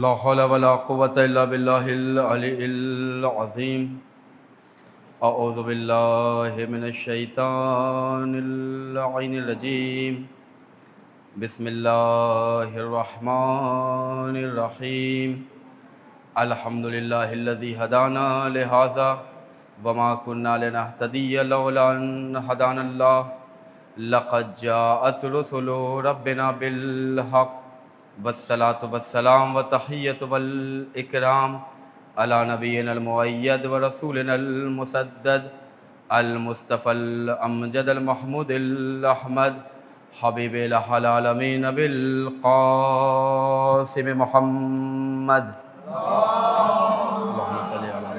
لا حول ولا قوة إلا بالله العلي العظيم. أعوذ بالله من الشيطان اللعين الرجيم. بسم الله الرحمن الرحيم. الحمد لله الذي هدانا لهذا وما كنا لنهتدي لولا أن هدانا الله. لقد جاءت رسل ربنا بالحق والصلاة والسلام والتحية والإكرام على نبينا المؤيد ورسولنا المسدد المصطفى الأمجد المحمود الأحمد حبيب العالمين بالقاسم محمد. اللهم صل على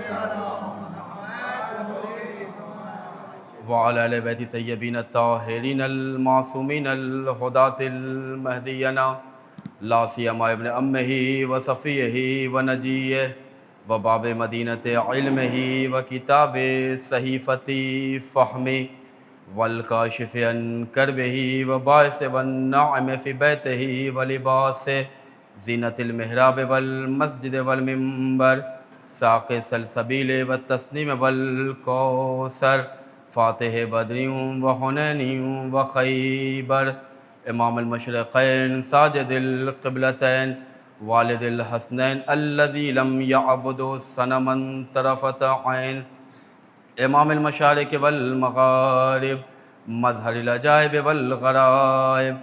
وعلى آل بیت الطیبین الطاہرین المعصومین الہداۃ المہدیین لا سیما ابن امہ وصفیہ ونجیہ وباب مدینۃ علمہ وکتاب صحیفۃ فہمہ والکاشف عن کربہ وباعث والنعم فی بیتہ ولباس زینۃ المحراب والمسجد والمنبر ساق سلسبیل والتسنیم والکوثر فاتح بدر و حنین و خیبر امام المشرقین ساجد القبلتین والد الحسنین الذی لم یعبد صنما طرفۃ عین امام المشارق والمغارب مظہر العجائب والغرائب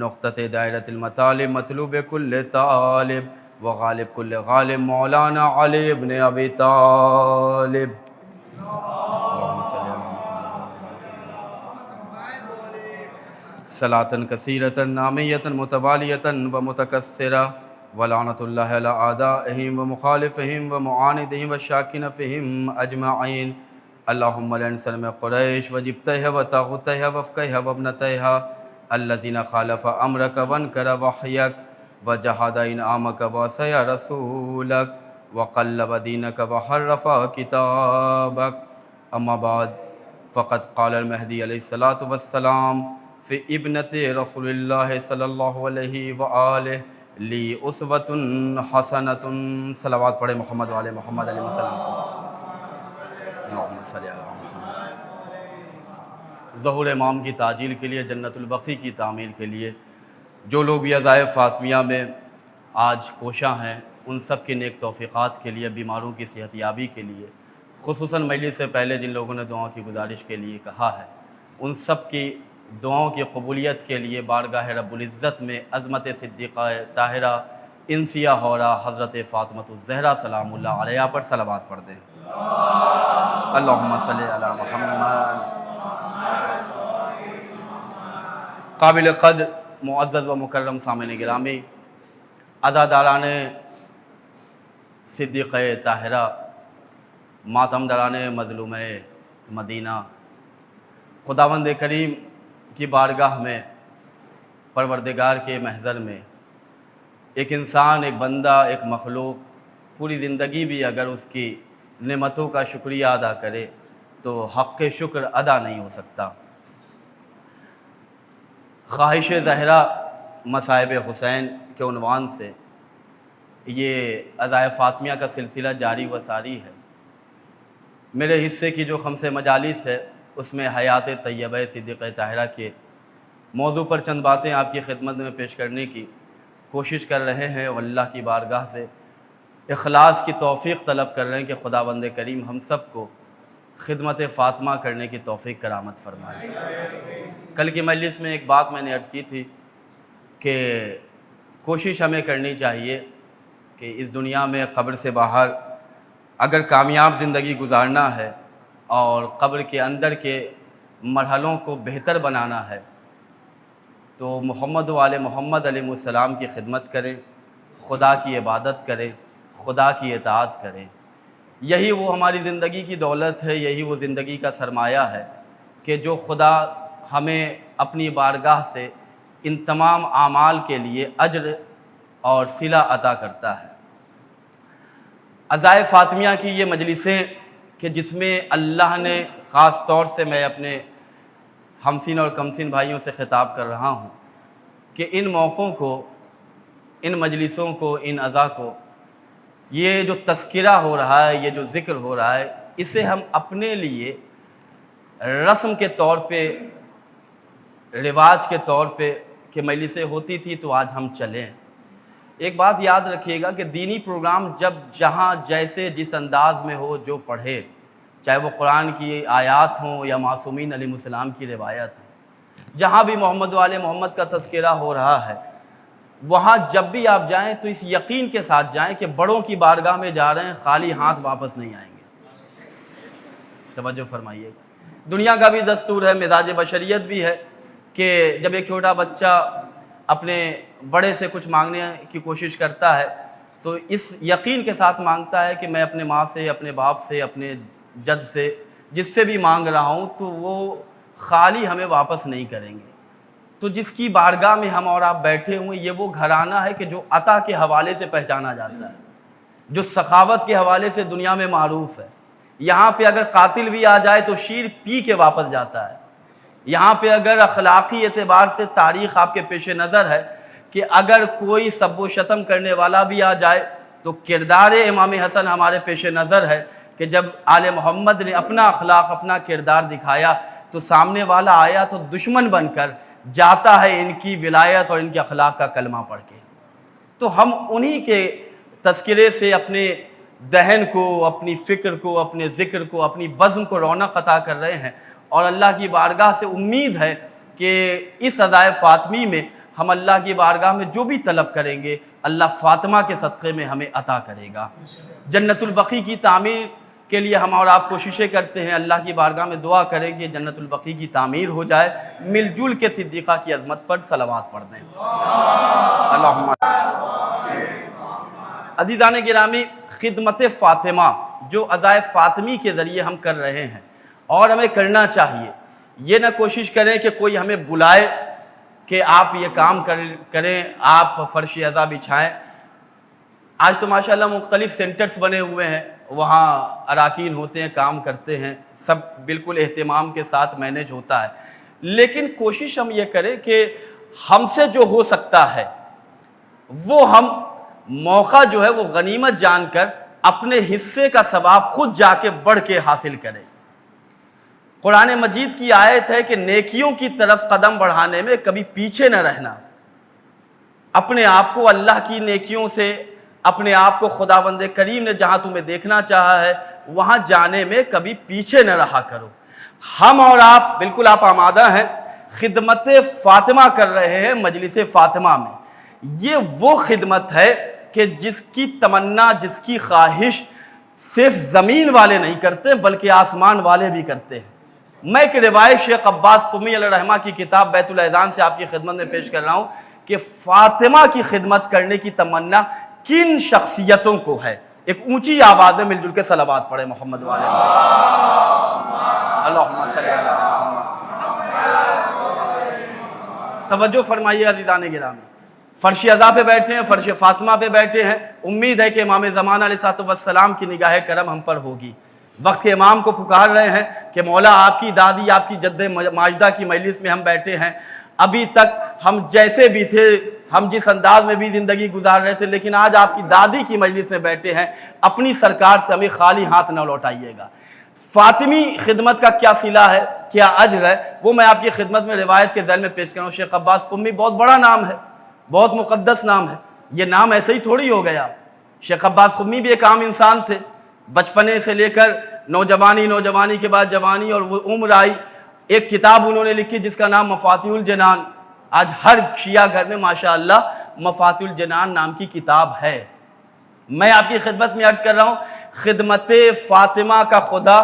نقطۃ دائرۃ المطالب مطلوب کل طالب وغالب کل غالب مولانا علی ابن ابی طالب. صلاۃً کثیرۃً نامیۃً متوالیۃً ومتکثرۃ ولعنۃ اللہ علی اعدائہم ومخالفہم ومعاندہم وشاکین فیہم اجمعین. اللہم لعن صنم قریش وجبتہ وطاغوتہ وفقہ وابنتہ الذین خالف امرک وانکر وحیک وجحد انعامک وعصی رسولک وقلب دینک وحرف کتابک. اما بعد فقد قال المہدی علیہ الصلاۃ والسلام فی ابنت رسول اللہ صلی اللہ علیہ وآلہ لی اسوۃ حسنۃ. صلوات پڑھے محمد وعلی محمد علیہ وسلم. اللہم صلی علی محمد. ظہور امام کی تعجیل کے لیے، جنت البقیع کی تعمیر کے لیے جو لوگ بھی عزائے فاطمیہ میں آج کوشاں ہیں، ان سب کے نیک توفیقات کے لیے، بیماروں کی صحت یابی کے لیے، خصوصاً مجلس سے پہلے جن لوگوں نے دعاؤں کی گزارش کے لیے کہا ہے، ان سب کی دعاؤں کی قبولیت کے لیے بارگاہ رب العزت میں عظمت صدیقہ طاہرہ انسیہ حورہ حضرت فاطمۃ الزہرا سلام اللہ علیہا پر صلوات پڑھ دیں. اللہم صلی علی محمد. قابل قدر معزز و مکرم سامعین گرامی، عزاداران صدیقہ طاہرہ، ماتمداران مظلومہ مدینہ، خداوند کریم کی بارگاہ میں، پروردگار کے محضر میں ایک انسان، ایک بندہ، ایک مخلوق پوری زندگی بھی اگر اس کی نعمتوں کا شکریہ ادا کرے تو حق شکر ادا نہیں ہو سکتا. خواہش زہرا مصائب حسین کے عنوان سے یہ عزائے فاطمیہ کا سلسلہ جاری و ساری ہے. میرے حصے کی جو خمس مجالس ہے اس میں حیات طیبہ صدیقہ طاہرہ کے موضوع پر چند باتیں آپ کی خدمت میں پیش کرنے کی کوشش کر رہے ہیں، اور اللہ کی بارگاہ سے اخلاص کی توفیق طلب کر رہے ہیں کہ خداوند کریم ہم سب کو خدمت فاطمہ کرنے کی توفیق کرامت فرمائے. کل کی مجلس میں ایک بات میں نے عرض کی تھی کہ کوشش ہمیں کرنی چاہیے کہ اس دنیا میں قبر سے باہر اگر کامیاب زندگی گزارنا ہے اور قبر کے اندر کے مرحلوں کو بہتر بنانا ہے تو محمد وعلی محمد علیہ السلام کی خدمت کریں، خدا کی عبادت کریں، خدا کی اطاعت کریں. یہی وہ ہماری زندگی کی دولت ہے، یہی وہ زندگی کا سرمایہ ہے کہ جو خدا ہمیں اپنی بارگاہ سے ان تمام اعمال کے لیے اجر اور صلہ عطا کرتا ہے. عزائے فاطمیہ کی یہ مجلسیں کہ جس میں اللہ نے خاص طور سے، میں اپنے ہمسین اور کمسین بھائیوں سے خطاب کر رہا ہوں کہ ان موقعوں کو، ان مجلسوں کو، ان عزا کو یہ جو تذکرہ ہو رہا ہے، یہ جو ذکر ہو رہا ہے، اسے ہم اپنے لیے رسم کے طور پہ، رواج کے طور پہ کہ مجلسیں ہوتی تھی تو آج ہم چلیں. ایک بات یاد رکھیے گا کہ دینی پروگرام جب جہاں جیسے جس انداز میں ہو جو پڑھے، چاہے وہ قرآن کی آیات ہوں یا معصومین علیہ السلام کی روایت ہو، جہاں بھی محمد و آل محمد کا تذکرہ ہو رہا ہے، وہاں جب بھی آپ جائیں تو اس یقین کے ساتھ جائیں کہ بڑوں کی بارگاہ میں جا رہے ہیں، خالی ہاتھ واپس نہیں آئیں گے. توجہ فرمائیے گا. دنیا کا بھی دستور ہے، مزاج بشریت بھی ہے کہ جب ایک چھوٹا بچہ اپنے بڑے سے کچھ مانگنے کی کوشش کرتا ہے تو اس یقین کے ساتھ مانگتا ہے کہ میں اپنے ماں سے، اپنے باپ سے، اپنے جد سے، جس سے بھی مانگ رہا ہوں تو وہ خالی ہمیں واپس نہیں کریں گے. تو جس کی بارگاہ میں ہم اور آپ بیٹھے ہوئے، یہ وہ گھرانہ ہے کہ جو عطا کے حوالے سے پہچانا جاتا ہے، جو سخاوت کے حوالے سے دنیا میں معروف ہے. یہاں پہ اگر قاتل بھی آ جائے تو شیر پی کے واپس جاتا ہے. یہاں پہ اگر اخلاقی اعتبار سے تاریخ آپ کے پیش نظر ہے کہ اگر کوئی سب و شتم کرنے والا بھی آ جائے تو کردار امام حسن ہمارے پیش نظر ہے کہ جب آل محمد نے اپنا اخلاق، اپنا کردار دکھایا تو سامنے والا آیا تو دشمن بن کر جاتا ہے ان کی ولایت اور ان کے اخلاق کا کلمہ پڑھ کے. تو ہم انہی کے تذکرے سے اپنے دہن کو، اپنی فکر کو، اپنے ذکر کو، اپنی بزم کو رونق عطا کر رہے ہیں، اور اللہ کی بارگاہ سے امید ہے کہ اس عزائے فاطمی میں ہم اللہ کی بارگاہ میں جو بھی طلب کریں گے اللہ فاطمہ کے صدقے میں ہمیں عطا کرے گا. جنت البقیع کی تعمیر کے لیے ہم اور آپ کوششیں کرتے ہیں، اللہ کی بارگاہ میں دعا کریں کہ جنت البقیع کی تعمیر ہو جائے. مل جل کے صدیقہ کی عظمت پر صلوات پڑھ دیں. اللہم عزیزان گرامی، خدمت فاطمہ جو عزائے فاطمی کے ذریعے ہم کر رہے ہیں اور ہمیں کرنا چاہیے، یہ نہ کوشش کریں کہ کوئی ہمیں بلائے کہ آپ یہ کام کریں، آپ فرش عزا بچھائیں. آج تو ماشاءاللہ مختلف سینٹرز بنے ہوئے ہیں، وہاں اراکین ہوتے ہیں، کام کرتے ہیں، سب بالکل اہتمام کے ساتھ مینیج ہوتا ہے. لیکن کوشش ہم یہ کریں کہ ہم سے جو ہو سکتا ہے وہ ہم موقع جو ہے وہ غنیمت جان کر اپنے حصے کا ثواب خود جا کے بڑھ کے حاصل کریں. قرآن مجید کی آیت ہے کہ نیکیوں کی طرف قدم بڑھانے میں کبھی پیچھے نہ رہنا. اپنے آپ کو اللہ کی نیکیوں سے، اپنے آپ کو خداوند کریم نے جہاں تمہیں دیکھنا چاہا ہے وہاں جانے میں کبھی پیچھے نہ رہا کرو. ہم اور آپ بالکل آپ آمادہ ہیں، خدمت فاطمہ کر رہے ہیں مجلس فاطمہ میں. یہ وہ خدمت ہے کہ جس کی تمنا، جس کی خواہش صرف زمین والے نہیں کرتے بلکہ آسمان والے بھی کرتے ہیں. میں ایک روایت شیخ عباس قمی علیہ رحمہ کی کتاب بیت الاذان سے آپ کی خدمت میں پیش کر رہا ہوں کہ فاطمہ کی خدمت کرنے کی تمنا کن شخصیتوں کو ہے. ایک اونچی آواز میں مل جل کے صلوات پڑھے محمد والے اللہم صلی علی محمد. توجہ فرمائیے عزیزان گرامی، فرش عزا پہ بیٹھے ہیں، فرش فاطمہ پہ بیٹھے ہیں. امید ہے کہ امام زمان علیہ السلام کی نگاہ کرم ہم پر ہوگی. وقت کے امام کو پکار رہے ہیں کہ مولا آپ کی دادی، آپ کی جد ماجدہ کی مجلس میں ہم بیٹھے ہیں. ابھی تک ہم جیسے بھی تھے، ہم جس انداز میں بھی زندگی گزار رہے تھے، لیکن آج آپ کی دادی کی مجلس میں بیٹھے ہیں. اپنی سرکار سے ہمیں خالی ہاتھ نہ لوٹائیے گا. فاطمی خدمت کا کیا صلہ ہے، کیا اجر ہے، وہ میں آپ کی خدمت میں روایت کے ذیل میں پیش کر رہا ہوں. شیخ عباس قمی بہت بڑا نام ہے، بہت مقدس نام ہے. یہ نام ایسے ہی تھوڑی ہو گیا. شیخ عباس قمی بھی ایک عام انسان تھے. بچپنے سے لے کر نوجوانی، نوجوانی کے بعد جوانی اور وہ عمر آئی. ایک کتاب انہوں نے لکھی جس کا نام مفاتیح الجنان. آج ہر شیعہ گھر میں ماشاءاللہ مفاتیح الجنان نام کی کتاب ہے. میں آپ کی خدمت میں عرض کر رہا ہوں، خدمت فاطمہ کا خدا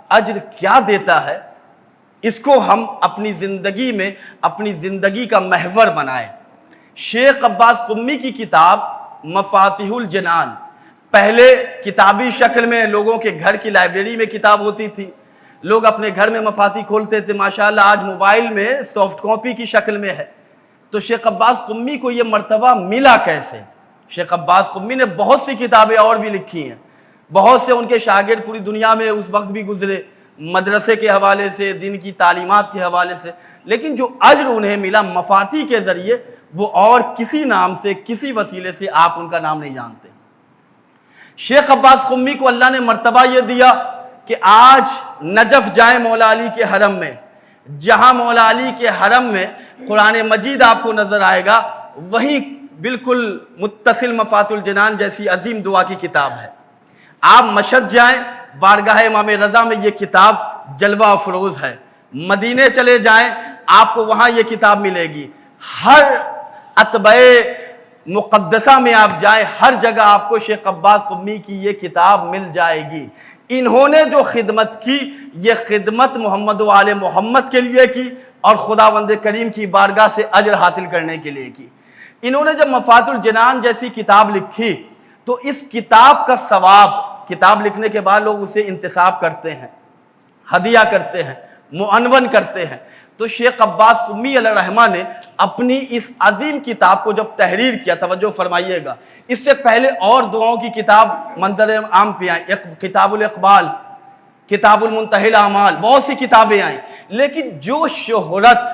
اجر کیا دیتا ہے، اس کو ہم اپنی زندگی میں اپنی زندگی کا محور بنائیں. شیخ عباس قمی کی کتاب مفاتیح الجنان پہلے کتابی شکل میں لوگوں کے گھر کی لائبریری میں کتاب ہوتی تھی، لوگ اپنے گھر میں مفاتیح کھولتے تھے. ماشاءاللہ آج موبائل میں سافٹ کاپی کی شکل میں ہے. تو شیخ عباس قمی کو یہ مرتبہ ملا کیسے؟ شیخ عباس قمی نے بہت سی کتابیں اور بھی لکھی ہیں، بہت سے ان کے شاگرد پوری دنیا میں اس وقت بھی گزرے، مدرسے کے حوالے سے، دین کی تعلیمات کے حوالے سے. لیکن جو اجر انہیں ملا مفاتیح کے ذریعے، وہ اور کسی نام سے، کسی وسیلے سے آپ ان کا نام نہیں جانتے. شیخ عباس قمی کو اللہ نے مرتبہ یہ دیا کہ آج نجف جائیں مولا علی کے حرم میں، جہاں مولا علی کے حرم میں قرآن مجید آپ کو نظر آئے گا، وہیں بالکل متصل مفاتح الجنان جیسی عظیم دعا کی کتاب ہے۔ آپ مشہد جائیں، بارگاہ امام رضا میں یہ کتاب جلوہ افروز ہے۔ مدینے چلے جائیں، آپ کو وہاں یہ کتاب ملے گی۔ ہر اتباع مقدسہ میں آپ جائیں، ہر جگہ آپ کو شیخ عباس قمی کی یہ کتاب مل جائے گی۔ انہوں نے جو خدمت کی، یہ خدمت محمد و آل محمد کے لیے کی اور خداوند کریم کی بارگاہ سے اجر حاصل کرنے کے لیے کی۔ انہوں نے جب مفاتح الجنان جیسی کتاب لکھی تو اس کتاب کا ثواب، کتاب لکھنے کے بعد لوگ اسے انتساب کرتے ہیں، ہدیہ کرتے ہیں، معنون کرتے ہیں، تو شیخ عباس قمی علیہ الرحمہ نے اپنی اس عظیم کتاب کو جب تحریر کیا، توجہ فرمائیے گا، اس سے پہلے اور دعاؤں کی کتاب منظر عام پہ آئیں، کتاب الاقبال، کتاب المنتہی الاعمال، بہت سی کتابیں آئیں، لیکن جو شہرت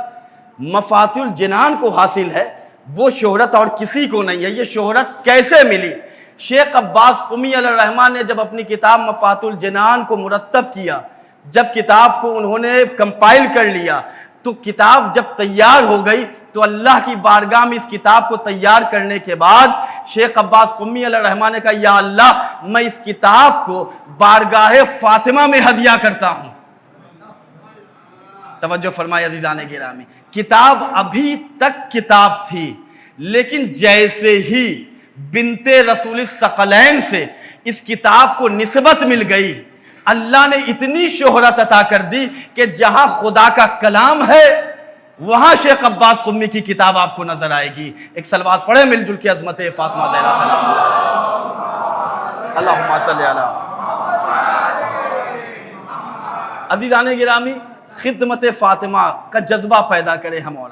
مفاتح الجنان کو حاصل ہے وہ شہرت اور کسی کو نہیں ہے۔ یہ شہرت کیسے ملی؟ شیخ عباس قمی علیہ الرحمہ نے جب اپنی کتاب مفاتح الجنان کو مرتب کیا، جب کتاب کو انہوں نے کمپائل کر لیا، تو کتاب جب تیار ہو گئی تو اللہ کی بارگاہ میں اس کتاب کو تیار کرنے کے بعد شیخ عباس قمی علیہ الرحمہ نے کہا، یا اللہ میں اس کتاب کو بارگاہ فاطمہ میں ہدیہ کرتا ہوں۔ توجہ فرمائے عزیزان گرامی، کتاب ابھی تک کتاب تھی، لیکن جیسے ہی بنت رسول الثقلین سے اس کتاب کو نسبت مل گئی، اللہ نے اتنی شہرت عطا کر دی کہ جہاں خدا کا کلام ہے وہاں شیخ عباس قمی کی کتاب آپ کو نظر آئے گی۔ ایک صلوات پڑھیں مل جل کے عظمت فاطمہ زہرا سلام اللہم صلی علی۔ عزیزان گرامی، خدمت فاطمہ کا جذبہ پیدا کرے ہم، اور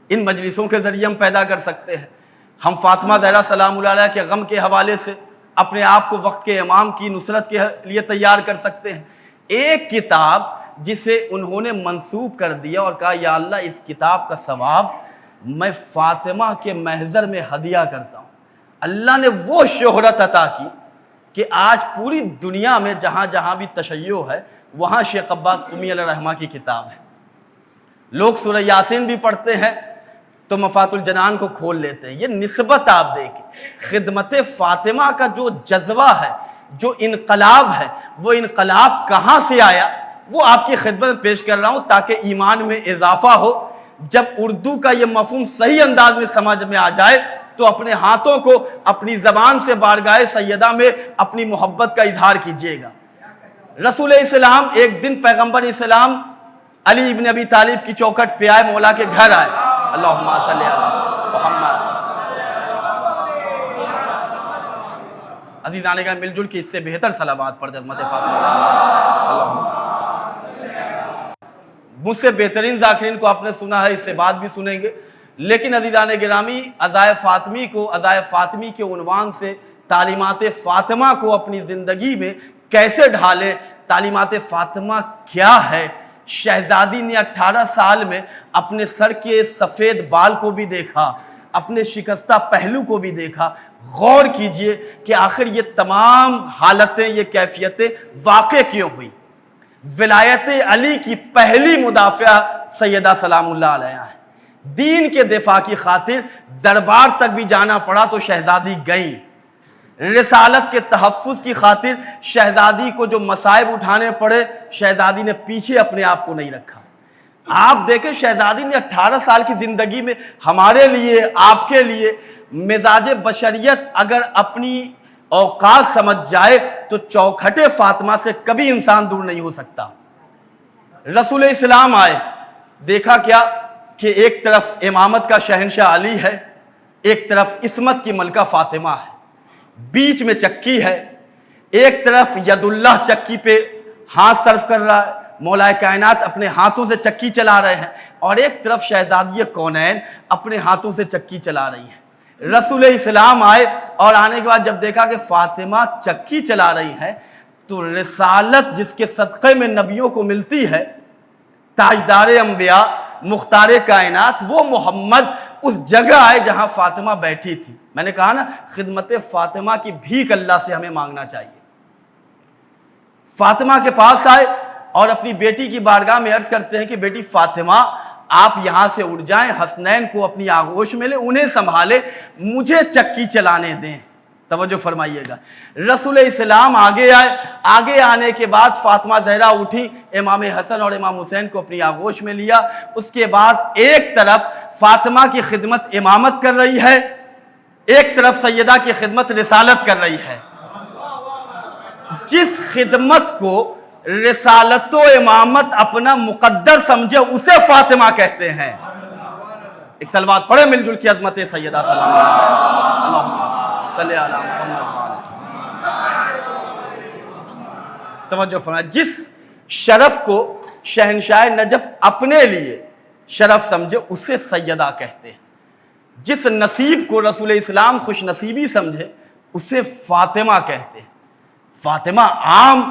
ان مجلسوں کے ذریعے ہم پیدا کر سکتے ہیں۔ ہم فاطمہ زہرا سلام اللہ علیہ کے غم کے حوالے سے اپنے آپ کو وقت کے امام کی نصرت کے لیے تیار کر سکتے ہیں۔ ایک کتاب جسے انہوں نے منسوب کر دیا اور کہا، یا اللہ اس کتاب کا ثواب میں فاطمہ کے محضر میں ہدیہ کرتا ہوں، اللہ نے وہ شہرت عطا کی کہ آج پوری دنیا میں جہاں جہاں بھی تشیع ہے وہاں شیخ عباس قمی علیہ الرحمہ کی کتاب ہے۔ لوگ سورہ یاسین بھی پڑھتے ہیں تو مفاتح الجنان کو کھول لیتے ہیں۔ یہ نسبت آپ دیکھیں، خدمت فاطمہ کا جو جذبہ ہے، جو انقلاب ہے، وہ انقلاب کہاں سے آیا وہ آپ کی خدمت میں پیش کر رہا ہوں تاکہ ایمان میں اضافہ ہو۔ جب اردو کا یہ مفہوم صحیح انداز میں سمجھ میں آ جائے تو اپنے ہاتھوں کو اپنی زبان سے بارگاہ سیدہ میں اپنی محبت کا اظہار کیجیے گا۔ رسول اسلام ایک دن پیغمبر اسلام علی ابن ابی طالب کی چوکھٹ پہ آئے، مولا کے گھر آئے، اللہم صلی علی محمد۔ عزیزان کا مل جل کے اس سے بہتر صلوات پڑھ دے عظمت فاطمہ۔ مجھ سے بہترین ذاکرین کو آپ نے سنا ہے، اس سے بعد بھی سنیں گے، لیکن عزیزان گرامی، عزائے فاطمی کو، عزائے فاطمی کے عنوان سے تعلیمات فاطمہ کو اپنی زندگی میں کیسے ڈھالیں، تعلیمات فاطمہ کیا ہے۔ شہزادی نے 18 سال میں اپنے سر کے سفید بال کو بھی دیکھا، اپنے شکستہ پہلو کو بھی دیکھا۔ غور کیجئے کہ آخر یہ تمام حالتیں، یہ کیفیتیں واقع کیوں ہوئی۔ ولایت علی کی پہلی مدافعہ سیدہ سلام اللہ علیہا ہے۔ دین کے دفاع کی خاطر دربار تک بھی جانا پڑا تو شہزادی گئیں۔ رسالت کے تحفظ کی خاطر شہزادی کو جو مصائب اٹھانے پڑے، شہزادی نے پیچھے اپنے آپ کو نہیں رکھا۔ آپ دیکھیں شہزادی نے 18 سال کی زندگی میں ہمارے لیے، آپ کے لیے، مزاج بشریت اگر اپنی اوقات سمجھ جائے تو چوکھٹ فاطمہ سے کبھی انسان دور نہیں ہو سکتا۔ رسول اسلام آئے، دیکھا کیا کہ ایک طرف امامت کا شہنشاہ علی ہے، ایک طرف عصمت کی ملکہ فاطمہ ہے، بیچ میں چکی ہے، ایک طرف ید اللہ چکی پہ ہاتھ صرف کر رہا ہے، مولا کائنات اپنے ہاتھوں سے چکی چلا رہے ہیں، اور ایک طرف شہزادی کونین اپنے ہاتھوں سے چکی چلا رہی ہیں۔ رسول اسلام آئے اور آنے کے بعد جب دیکھا کہ فاطمہ چکی چلا رہی ہے تو رسالت جس کے صدقے میں نبیوں کو ملتی ہے، تاجدار انبیاء، مختار کائنات، وہ محمد اس جگہ آئے جہاں فاطمہ بیٹھی تھی. میں نے کہا نا خدمت فاطمہ کی بھیک اللہ سے ہمیں مانگنا چاہیے. فاطمہ کے پاس آئے اور اپنی بیٹی کی بارگاہ میں عرض کرتے ہیں کہ بیٹی فاطمہ آپ یہاں سے اٹھ جائیں, حسنین کو اپنی آغوش میں لیں, انہیں سنبھالے, مجھے چکی چلانے دیں. توجہ فرمائیے گا. رسول اسلام آگے آئے, آگے آنے کے بعد فاطمہ زہرا اٹھی, امام حسن اور امام حسین کو اپنی آغوش میں لیا. اس کے بعد ایک طرف فاطمہ کی خدمت امامت کر رہی ہے, ایک طرف سیدہ کی خدمت رسالت کر رہی ہے. جس خدمت کو رسالت و امامت اپنا مقدر سمجھے اسے فاطمہ کہتے ہیں. ایک صلوات پڑھے مل جل کی عظمت سیدہ سلام اللہ صلی اللہ علیہ وسلم. توجہ فرمائیں, جس شرف کو شہنشاہ نجف اپنے لیے شرف سمجھے اسے سیدہ کہتے ہیں. جس نصیب کو رسول اسلام خوش نصیبی سمجھے اسے فاطمہ کہتے ہیں. فاطمہ عام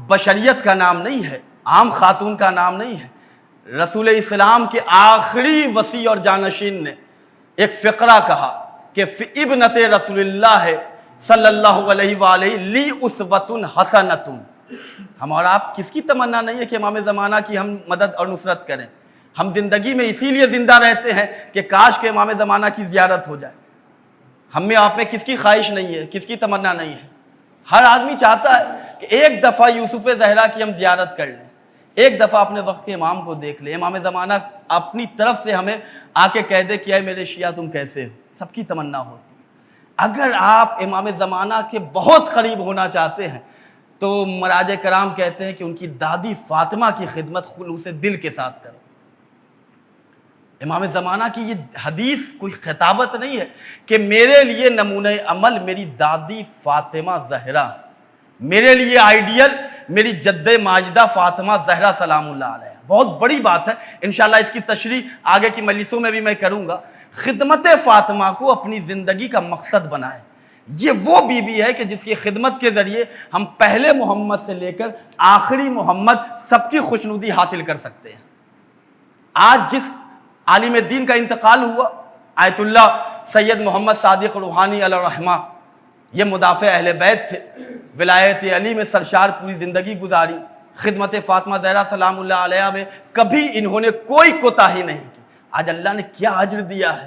بشریت کا نام نہیں ہے, عام خاتون کا نام نہیں ہے. رسول اسلام کے آخری وصی اور جانشین نے ایک فقرہ کہا کہ ابنت رسول اللہ صلی اللہ علیہ وآلہ لی اسوۃ حسنۃ. ہم اور آپ کس کی تمنا نہیں ہے کہ امام زمانہ کی ہم مدد اور نصرت کریں؟ ہم زندگی میں اسی لیے زندہ رہتے ہیں کہ کاش کہ امام زمانہ کی زیارت ہو جائے. ہم میں آپ میں کس کی خواہش نہیں ہے, کس کی تمنا نہیں ہے؟ ہر آدمی چاہتا ہے کہ ایک دفعہ یوسف زہرا کی ہم زیارت کر لیں, ایک دفعہ اپنے وقت کے امام کو دیکھ لیں, امام زمانہ اپنی طرف سے ہمیں آ کے کہہ دے کہ اے میرے شیعہ تم کیسے ہو. سب کی تمنا ہوتی ہے. اگر آپ امام زمانہ کے بہت قریب ہونا چاہتے ہیں تو مراجع کرام کہتے ہیں کہ ان کی دادی فاطمہ کی خدمت خلوص دل کے ساتھ کرو. امام زمانہ کی یہ حدیث کوئی خطابت نہیں ہے کہ میرے لیے نمونہ عمل میری دادی فاطمہ زہرا, میرے لیے آئیڈیل میری جد ماجدہ فاطمہ زہرا سلام اللہ علیہ. بہت بڑی بات ہے, انشاءاللہ اس کی تشریح آگے کی مجلسوں میں بھی میں کروں گا. خدمت فاطمہ کو اپنی زندگی کا مقصد بنائے. یہ وہ بی بی ہے کہ جس کی خدمت کے ذریعے ہم پہلے محمد سے لے کر آخری محمد سب کی خوشنودی حاصل کر سکتے ہیں. آج جس عالم دین کا انتقال ہوا, آیت اللہ سید محمد صادق روحانی علیہ الرحمہ, یہ مدافع اہل بیت تھے, ولایت علی میں سرشار پوری زندگی گزاری, خدمت فاطمہ زہرا سلام اللہ علیہ میں کبھی انہوں نے کوئی کوتاہی نہیں کی. آج اللہ نے کیا اجر دیا ہے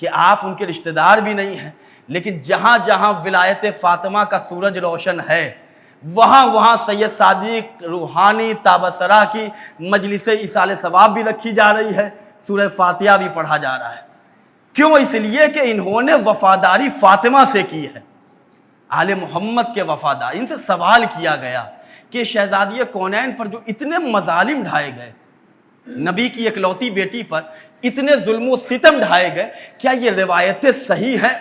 کہ آپ ان کے رشتہ دار بھی نہیں ہیں, لیکن جہاں جہاں ولایت فاطمہ کا سورج روشن ہے وہاں وہاں سید صادق روحانی تابسرہ کی مجلس ایصال ثواب بھی رکھی جا رہی ہے, سورہ فاتحہ بھی پڑھا جا رہا ہے. کیوں؟ اس لیے کہ انہوں نے وفاداری فاطمہ سے کی ہے, آل محمد کے وفادار. ان سے سوال کیا گیا کہ شہزادی کونین پر جو اتنے مظالم ڈھائے گئے, نبی کی اکلوتی بیٹی پر اتنے ظلم و ستم ڈھائے گئے, کیا یہ روایتیں صحیح ہیں؟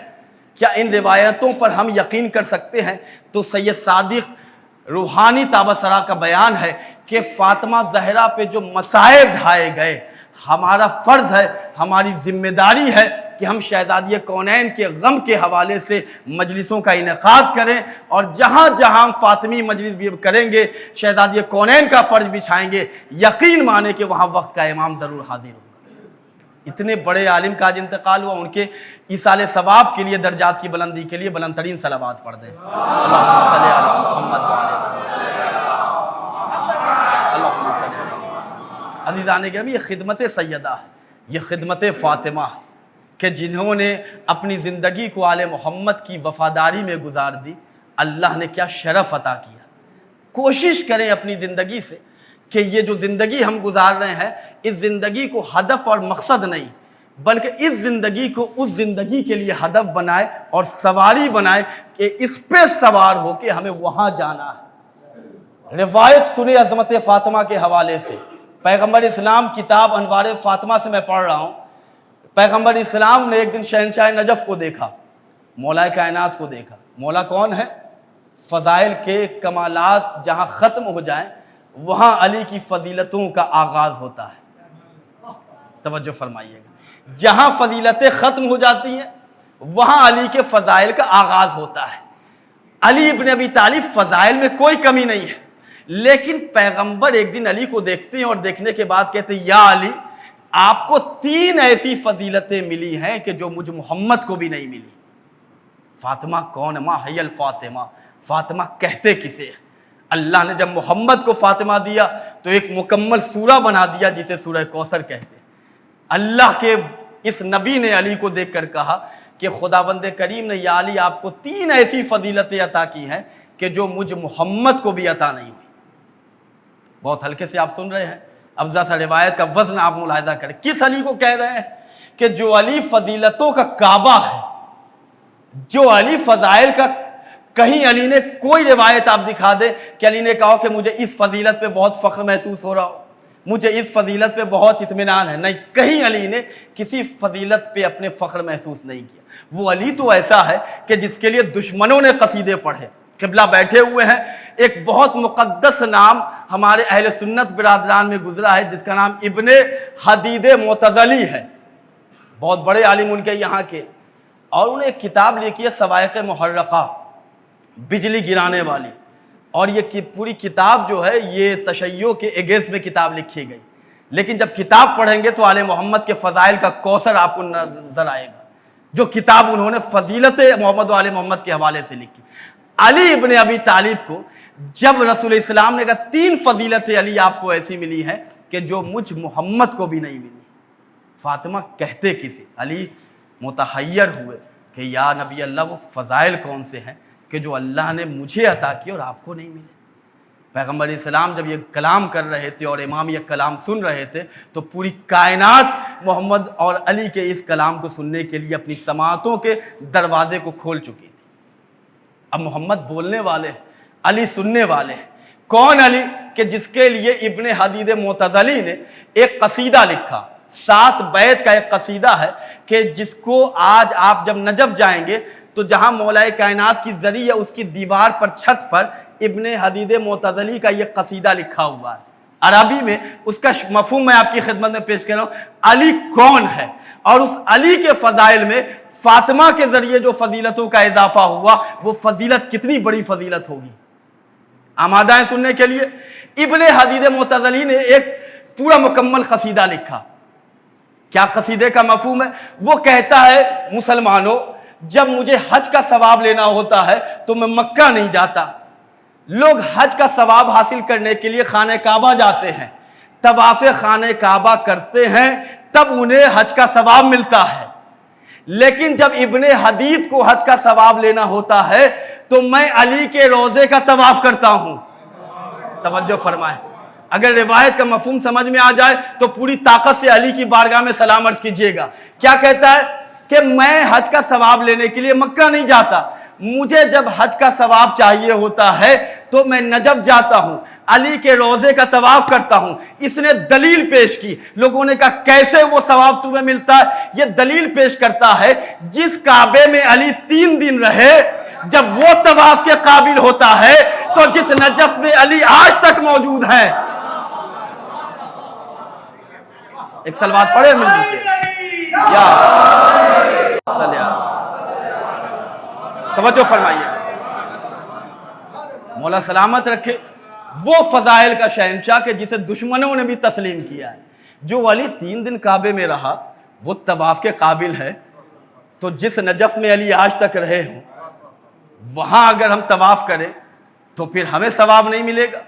کیا ان روایتوں پر ہم یقین کر سکتے ہیں؟ تو سید صادق روحانی تابسرہ کا بیان ہے کہ فاطمہ زہرا پہ جو مصائب ڈھائے گئے, ہمارا فرض ہے, ہماری ذمہ داری ہے کہ ہم شہزادی کونین کے غم کے حوالے سے مجلسوں کا انعقاد کریں, اور جہاں جہاں فاطمی مجلس بھی کریں گے شہزادی کونین کا فرض بچھائیں گے, یقین مانے کہ وہاں وقت کا امام ضرور حاضر ہوگا. اتنے بڑے عالم کا آج انتقال ہوا, ان کے ایصال ثواب کے لیے, درجات کی بلندی کے لیے بلند ترین صلوات پڑھ دیں. اللہم صلی علی محمد عزیزان گرامی. یہ خدمت سیدہ ہے, یہ خدمت فاطمہ کہ جنہوں نے اپنی زندگی کو آل محمد کی وفاداری میں گزار دی. اللہ نے کیا شرف عطا کیا. کوشش کریں اپنی زندگی سے کہ یہ جو زندگی ہم گزار رہے ہیں, اس زندگی کو ہدف اور مقصد نہیں بلکہ اس زندگی کو اس زندگی کے لیے ہدف بنائے اور سواری بنائے کہ اس پہ سوار ہو کے ہمیں وہاں جانا ہے. روایت سنے عظمت فاطمہ کے حوالے سے. پیغمبر اسلام کتاب انوار فاطمہ سے میں پڑھ رہا ہوں. پیغمبر اسلام نے ایک دن شہنشاہ نجف کو دیکھا, مولا کائنات کو دیکھا. مولا کون ہے؟ فضائل کے کمالات جہاں ختم ہو جائیں وہاں علی کی فضیلتوں کا آغاز ہوتا ہے. توجہ فرمائیے گا, جہاں فضیلتیں ختم ہو جاتی ہیں وہاں علی کے فضائل کا آغاز ہوتا ہے. علی ابن ابی طالب فضائل میں کوئی کمی نہیں ہے, لیکن پیغمبر ایک دن علی کو دیکھتے ہیں اور دیکھنے کے بعد کہتے ہیں یا علی آپ کو 3 ایسی فضیلتیں ملی ہیں کہ جو مجھ محمد کو بھی نہیں ملی۔ فاطمہ کون ہے؟ ماں حی الفاطمہ، فاطمہ کہتے کسے؟ اللہ نے جب محمد کو فاطمہ دیا تو ایک مکمل سورہ بنا دیا جسے سورہ کوثر کہتے ہیں۔ اللہ کے اس نبی نے علی کو دیکھ کر کہا کہ خداوند کریم نے یا علی آپ کو 3 ایسی فضیلتیں عطا کی ہیں کہ جو مجھ محمد کو بھی عطا نہیں ہوئی۔ بہت ہلکے سے آپ سن رہے ہیں، اب ذرا سا روایت کا وزن آپ ملاحظہ کریں۔ کس علی کو کہہ رہے ہیں؟ کہ جو علی فضیلتوں کا کعبہ ہے، جو علی فضائل کا، کہیں علی نے کوئی روایت آپ دکھا دے کہ علی نے کہا کہ مجھے اس فضیلت پہ بہت فخر محسوس ہو رہا ہو، مجھے اس فضیلت پہ بہت اطمینان ہے؟ نہیں، کہیں علی نے کسی فضیلت پہ اپنے فخر محسوس نہیں کیا۔ وہ علی تو ایسا ہے کہ جس کے لیے دشمنوں نے قصیدے پڑھے۔ قبلہ بیٹھے ہوئے ہیں، ایک بہت مقدس نام ہمارے اہل سنت برادران میں گزرا ہے جس کا نام ابن حدید معتزلی ہے، بہت بڑے عالم ان کے یہاں کے، اور انہیں ایک کتاب لکھی ہے صواعق محرقہ، بجلی گرانے والی، اور یہ پوری کتاب جو ہے یہ تشیع کے اگینسٹ میں کتاب لکھی گئی، لیکن جب کتاب پڑھیں گے تو آل محمد کے فضائل کا کوثر آپ کو نظر آئے گا، جو کتاب انہوں نے فضیلت محمد و آل محمد کے حوالے سے لکھی۔ علی ابن ابی طالب کو جب رسول اسلام نے کہا 3 فضیلتیں علی آپ کو ایسی ملی ہیں کہ جو مجھ محمد کو بھی نہیں ملی، فاطمہ کہتے کسے؟ علی متحیر ہوئے کہ یا نبی اللہ وہ فضائل کون سے ہیں کہ جو اللہ نے مجھے عطا کیے اور آپ کو نہیں ملے؟ پیغمبر اسلام جب یہ کلام کر رہے تھے اور امام یہ کلام سن رہے تھے تو پوری کائنات محمد اور علی کے اس کلام کو سننے کے لیے اپنی سماعتوں کے دروازے کو کھول چکی تھی۔ اب محمد بولنے والے، علی سننے والے۔ کون علی؟ کہ جس کے لیے ابن حدید معتزلی نے ایک قصیدہ لکھا، 7 بیت کا ایک قصیدہ ہے کہ جس کو آج آپ جب نجف جائیں گے تو جہاں مولا کائنات کی زری ہے اس کی دیوار پر، چھت پر ابن حدید معتزلی کا یہ قصیدہ لکھا ہوا ہے عربی میں۔ اس کا مفہوم میں آپ کی خدمت میں پیش کر رہا ہوں۔ علی کون ہے؟ اور اس علی کے فضائل میں فاطمہ کے ذریعے جو فضیلتوں کا اضافہ ہوا وہ فضیلت کتنی بڑی فضیلت ہوگی؟ آمادہ ہیں سننے کے لیے؟ ابن حدید معتزلی نے ایک پورا مکمل قصیدہ لکھا۔ کیا قصیدے کا مفہوم ہے؟ وہ کہتا ہے مسلمانوں، جب مجھے حج کا ثواب لینا ہوتا ہے تو میں مکہ نہیں جاتا۔ لوگ حج کا ثواب حاصل کرنے کے لیے خانہ کعبہ جاتے ہیں، طواف خانہ کعبہ کرتے ہیں، تب انہیں حج کا ثواب ملتا ہے۔ لیکن جب ابن حدید کو حج کا ثواب لینا ہوتا ہے تو میں علی کے روضے کا طواف کرتا ہوں۔ توجہ فرمائیں، اگر روایت کا مفہوم سمجھ میں آ جائے تو پوری طاقت سے علی کی بارگاہ میں سلام عرض کیجئے گا۔ کیا کہتا ہے؟ کہ میں حج کا ثواب لینے کے لیے مکہ نہیں جاتا، مجھے جب حج کا ثواب چاہیے ہوتا ہے تو میں نجف جاتا ہوں، علی کے روضے کا طواف کرتا ہوں۔ اس نے دلیل پیش کی، لوگوں نے کہا کیسے وہ ثواب تمہیں ملتا ہے؟ یہ دلیل پیش کرتا ہے جس کعبے میں علی 3 دن رہے، جب وہ طواف کے قابل ہوتا ہے تو جس نجف میں علی آج تک موجود ہے۔ ایک سلوات پڑھے مل یا توجہ فرمائیے، مولا سلامت رکھے۔ وہ فضائل کا شہنشاہ کہ جسے دشمنوں نے بھی تسلیم کیا ہے، جو علی 3 دن کعبے میں رہا وہ طواف کے قابل ہے، تو جس نجف میں علی آج تک رہے ہوں وہاں اگر ہم طواف کریں تو پھر ہمیں ثواب نہیں ملے گا؟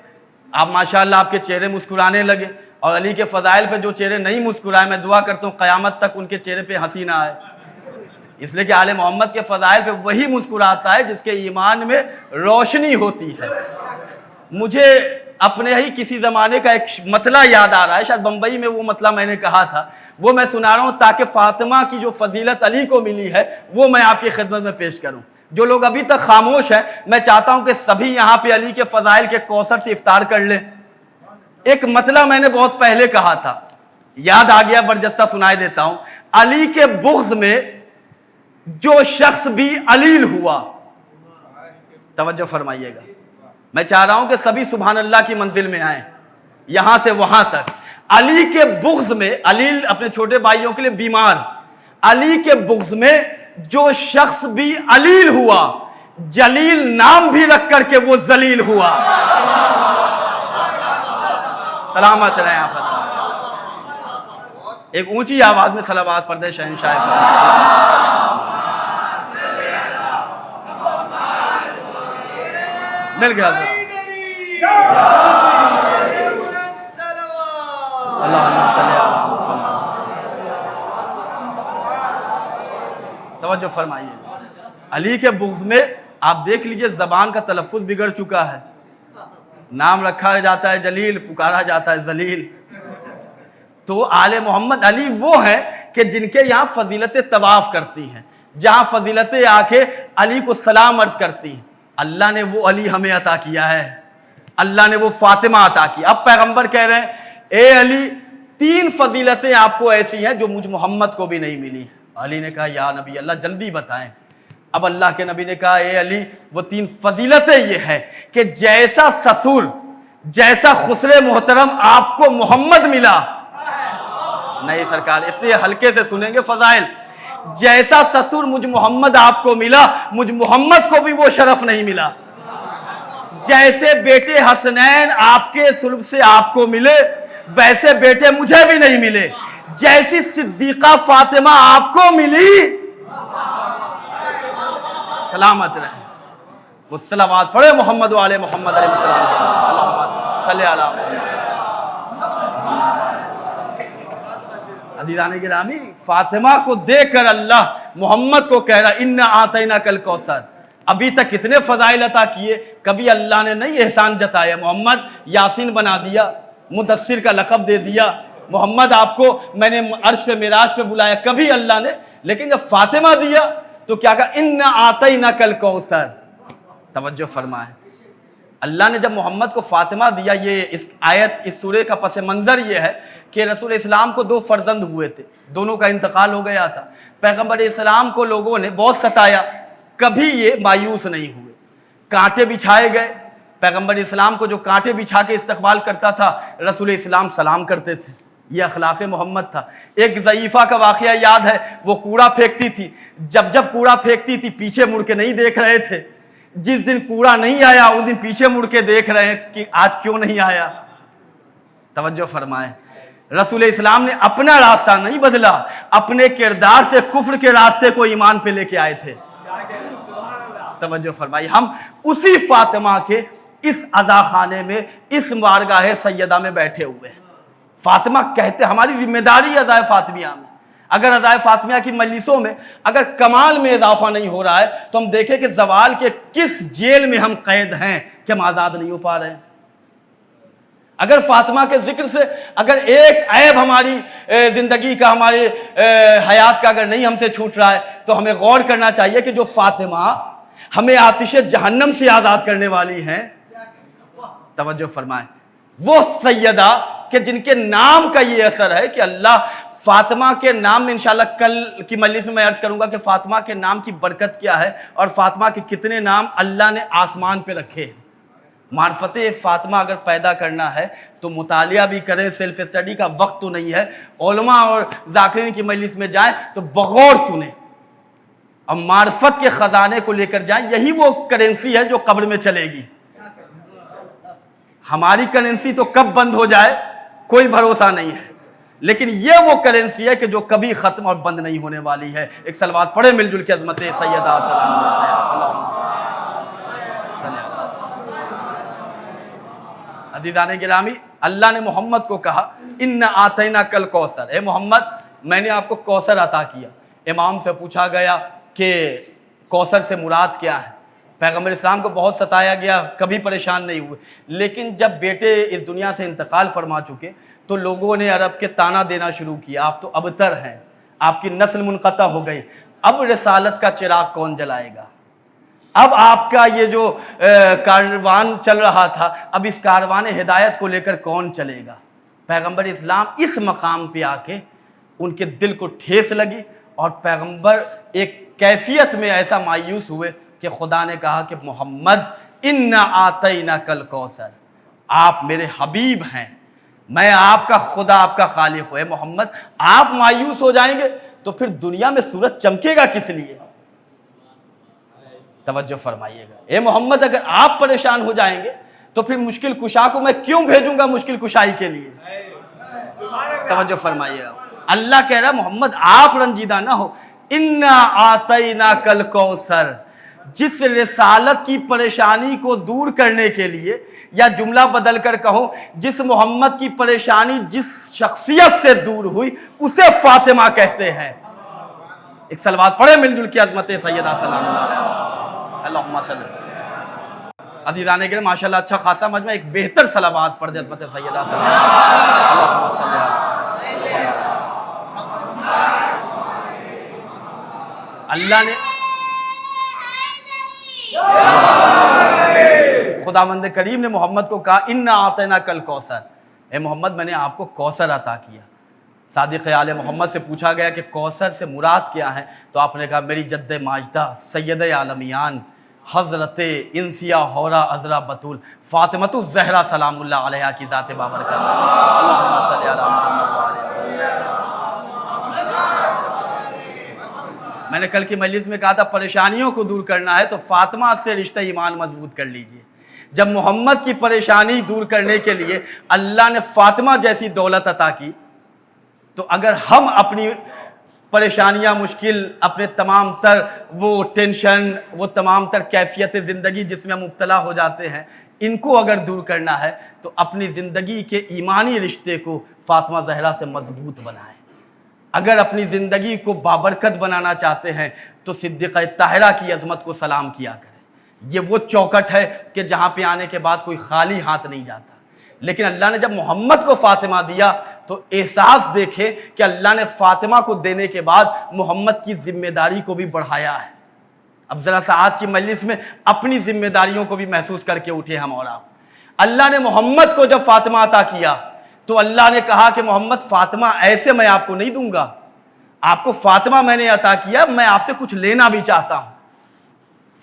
آپ ماشاءاللہ آپ کے چہرے مسکرانے لگے، اور علی کے فضائل پہ جو چہرے نہیں مسکرائے میں دعا کرتا ہوں قیامت تک ان کے چہرے پہ ہنسی نہ آئے، اس لیے کہ آل محمد کے فضائل پہ وہی مسکراتا ہے جس کے ایمان میں روشنی ہوتی ہے۔ مجھے اپنے ہی کسی زمانے کا ایک مطلع یاد آ رہا ہے، شاید بمبئی میں وہ مطلع میں نے کہا تھا، وہ میں سنا رہا ہوں تاکہ فاطمہ کی جو فضیلت علی کو ملی ہے وہ میں آپ کی خدمت میں پیش کروں۔ جو لوگ ابھی تک خاموش ہیں میں چاہتا ہوں کہ سبھی یہاں پہ علی کے فضائل کے کوثر سے افطار کر لیں۔ ایک مطلع میں نے بہت پہلے کہا تھا، یاد آ گیا، برجستہ سنائے دیتا ہوں۔ علی کے بغض میں جو شخص بھی علیل ہوا، توجہ فرمائیے گا، میں چاہ رہا ہوں کہ سبھی سبحان اللہ کی منزل میں آئیں، یہاں سے وہاں تک۔ علی کے بغض میں، علیل اپنے چھوٹے بھائیوں کے لیے بیمار، علی کے بغض میں جو شخص بھی علیل ہوا، جلیل نام بھی رکھ کر کے وہ ذلیل ہوا۔ سلامت رہیں آپ۔ ایک اونچی آواز میں صلوات پڑھ دے شہنشاہ مل گیا اللہم صلی علی محمد۔ توجہ فرمائیے، علی کے بغض میں آپ دیکھ لیجئے زبان کا تلفظ بگڑ چکا ہے، نام رکھا جاتا ہے جلیل، پکارا جاتا ہے ذلیل۔ تو آل محمد علی وہ ہیں کہ جن کے یہاں فضیلت طواف کرتی ہیں، جہاں فضیلتیں آ کے علی کو سلام عرض کرتی ہیں۔ اللہ نے وہ علی ہمیں عطا کیا ہے، اللہ نے وہ فاطمہ عطا کی۔ اب پیغمبر کہہ رہے ہیں اے علی 3 فضیلتیں آپ کو ایسی ہیں جو مجھ محمد کو بھی نہیں ملی۔ علی نے کہا یا نبی اللہ جلدی بتائیں۔ اب اللہ کے نبی نے کہا اے علی وہ 3 فضیلتیں یہ ہیں کہ جیسا سسر، جیسا خسر محترم آپ کو محمد ملا، نہیں سرکار اتنے ہلکے سے سنیں گے فضائل، جیسا سسر مجھ محمد آپ کو ملا، مجھ محمد کو بھی وہ شرف نہیں ملا۔ جیسے بیٹے حسنین آپ کے صلب سے آپ کو ملے ویسے بیٹے مجھے بھی نہیں ملے۔ جیسی صدیقہ فاطمہ آپ کو ملی، سلامت رہے۔ وہ صلوات پڑھے محمد و آل محمد علیہ السلام، اللہم صلی علی محمد۔ عزیزان گرامی، فاطمہ کو دیکھ کر اللہ محمد کو کہہ رہا اِنَّا أَعْطَيْنَاكَ الْكَوْثَرَ۔ ابھی تک کتنے فضائل عطا کیے، کبھی اللہ نے نہیں احسان جتایا۔ محمد یاسین بنا دیا، مدثر کا لقب دے دیا، محمد آپ کو میں نے عرش پہ معراج پہ بلایا، کبھی اللہ نے، لیکن جب فاطمہ دیا تو کیا کہا اِنَّا أَعْطَيْنَاكَ الْكَوْثَرَ۔ توجہ فرمائیں، اللہ نے جب محمد کو فاطمہ دیا، یہ اس آیت اس سورہ کا پس منظر یہ ہے کہ رسول اسلام کو 2 فرزند ہوئے تھے، دونوں کا انتقال ہو گیا تھا۔ پیغمبر اسلام کو لوگوں نے بہت ستایا، کبھی یہ مایوس نہیں ہوئے، کانٹے بچھائے گئے، پیغمبر اسلام کو جو کانٹے بچھا کے استقبال کرتا تھا رسول اسلام سلام کرتے تھے، یہ اخلاق محمد تھا۔ ایک ضعیفہ کا واقعہ یاد ہے، وہ کوڑا پھینکتی تھی، جب کوڑا پھینکتی تھی پیچھے مڑ کے نہیں دیکھ رہے تھے، جس دن کوڑا نہیں آیا اس دن پیچھے مڑ کے دیکھ رہے ہیں کہ آج کیوں نہیں آیا۔ توجہ فرمائیں، رسول اسلام نے اپنا راستہ نہیں بدلا، اپنے کردار سے کفر کے راستے کو ایمان پہ لے کے آئے تھے۔ توجہ فرمائیں، ہم اسی فاطمہ کے اس عزا خانے میں، اس بارگاہ سیدہ میں بیٹھے ہوئے ہیں۔ فاطمہ کہتے ہماری ذمہ داری عزا فاطمیہ میں، اگر عزا فاطمیہ کی مجلسوں میں اگر کمال میں اضافہ نہیں ہو رہا ہے تو ہم دیکھیں کہ زوال کے کس جیل میں ہم قید ہیں کہ ہم آزاد نہیں ہو پا رہے ہیں۔ اگر فاطمہ کے ذکر سے اگر ایک عیب ہماری زندگی کا، ہماری حیات کا اگر نہیں ہم سے چھوٹ رہا ہے تو ہمیں غور کرنا چاہیے کہ جو فاطمہ ہمیں آتش جہنم سے آزاد کرنے والی ہیں، توجہ فرمائیں، وہ سیدہ کہ جن کے نام کا یہ اثر ہے کہ اللہ فاطمہ کے نام میں انشاءاللہ کل کی مجلس میں میں عرض کروں گا کہ فاطمہ کے نام کی برکت کیا ہے اور فاطمہ کے کتنے نام اللہ نے آسمان پہ رکھے ہیں۔ معرفت فاطمہ اگر پیدا کرنا ہے تو مطالعہ بھی کریں، سیلف اسٹڈی کا وقت تو نہیں ہے، علماء اور ذاکرین کی مجلس میں جائیں تو بغور سنیں اور معرفت کے خزانے کو لے کر جائیں۔ یہی وہ کرنسی ہے جو قبر میں چلے گی۔ ہماری کرنسی تو کب بند ہو جائے کوئی بھروسہ نہیں ہے، لیکن یہ وہ کرنسی ہے کہ جو کبھی ختم اور بند نہیں ہونے والی ہے۔ ایک صلوات پڑھے مل جل کے عظمت سیدہ سلام۔ عزیزان گرامی، اللہ نے محمد کو کہا اِنَّا أَعْطَيْنَاكَ الْكَوْثَرَ، اے محمد میں نے آپ کو کوثر عطا کیا۔ امام سے پوچھا گیا کہ کوثر سے مراد کیا ہے؟ پیغمبر اسلام کو بہت ستایا گیا، کبھی پریشان نہیں ہوئے، لیکن جب بیٹے اس دنیا سے انتقال فرما چکے تو لوگوں نے عرب کے تانا دینا شروع کیا، آپ تو ابتر ہیں، آپ کی نسل منقطع ہو گئی، اب رسالت کا چراغ کون جلائے گا؟ اب آپ کا یہ جو کاروان چل رہا تھا، اب اس کاروان ہدایت کو لے کر کون چلے گا؟ پیغمبر اسلام اس مقام پہ آ کے ان کے دل کو ٹھیس لگی اور پیغمبر ایک کیفیت میں ایسا مایوس ہوئے کہ خدا نے کہا کہ محمد اِنَّا أَعْطَيْنَاكَ الْكَوْثَرَ، آپ میرے حبیب ہیں، میں آپ کا خدا، آپ کا خالق ہوں۔ اے محمد آپ مایوس ہو جائیں گے تو پھر دنیا میں سورج چمکے گا کس لیے؟ توجہ فرمائیے گا، اے محمد اگر آپ پریشان ہو جائیں گے تو پھر مشکل کشا کو میں کیوں بھیجوں گا مشکل کشائی کے لیے؟ توجہ فرمائیے گا۔ اللہ کہہ رہا محمد آپ رنجیدہ نہ ہو، انا آتینا کل کوثر، جس رسالت کی پریشانی کو دور کرنے کے لیے، یا جملہ بدل کر کہو جس محمد کی پریشانی جس شخصیت سے دور ہوئی اسے فاطمہ کہتے ہیں۔ ایک صلوات پڑھے مل جل کی عظمت سیدہ سلام اللہ علیہ، اللہم صلی۔ عزیزان گرامی ماشاءاللہ اچھا خاصا مجمع، ایک بہتر صلوات پڑھ دے عظمت سیدہ صلی اللہ علیہ، اللہم صلی علیہ۔ اللہ نے خداوند کریم نے محمد کو کہا انا آتینا کل کوثر، اے محمد میں نے آپ کو کوثر عطا کیا۔ صادق آل محمد سے پوچھا گیا کہ کوثر سے مراد کیا ہے، تو آپ نے کہا میری جد ماجدہ سید عالمیان حضرت انسیہ حورہ عذرا بطول فاطمۃ الزہرا سلام اللہ علیہا کی ذات بابرکت، اللہم صلی علی محمد وعلی۔ میں نے کل کی مجلس میں کہا تھا پریشانیوں کو دور کرنا ہے تو فاطمہ سے رشتہ ایمان مضبوط کر لیجئے۔ جب محمد کی پریشانی دور کرنے کے لیے اللہ نے فاطمہ جیسی دولت عطا کی، تو اگر ہم اپنی پریشانیاں، مشکل، اپنے تمام تر وہ ٹینشن، وہ تمام تر کیفیت زندگی جس میں ہم مبتلا ہو جاتے ہیں، ان کو اگر دور کرنا ہے تو اپنی زندگی کے ایمانی رشتے کو فاطمہ زہرا سے مضبوط بنائیں۔ اگر اپنی زندگی کو بابرکت بنانا چاہتے ہیں تو صدیقہ طاہرہ کی عظمت کو سلام کیا کریں۔ یہ وہ چوکٹ ہے کہ جہاں پہ آنے کے بعد کوئی خالی ہاتھ نہیں جاتا۔ لیکن اللہ نے جب محمد کو فاطمہ دیا تو احساس دیکھے کہ اللہ نے فاطمہ کو دینے کے بعد محمد کی ذمہ داری کو بھی بڑھایا ہے۔ اب ذرا سا آج کی مجلس میں اپنی ذمہ داریوں کو بھی محسوس کر کے اٹھے ہم اور آپ۔ اللہ نے محمد کو جب فاطمہ عطا کیا تو اللہ نے کہا کہ محمد فاطمہ ایسے میں آپ کو نہیں دوں گا، آپ کو فاطمہ میں نے عطا کیا، میں آپ سے کچھ لینا بھی چاہتا ہوں۔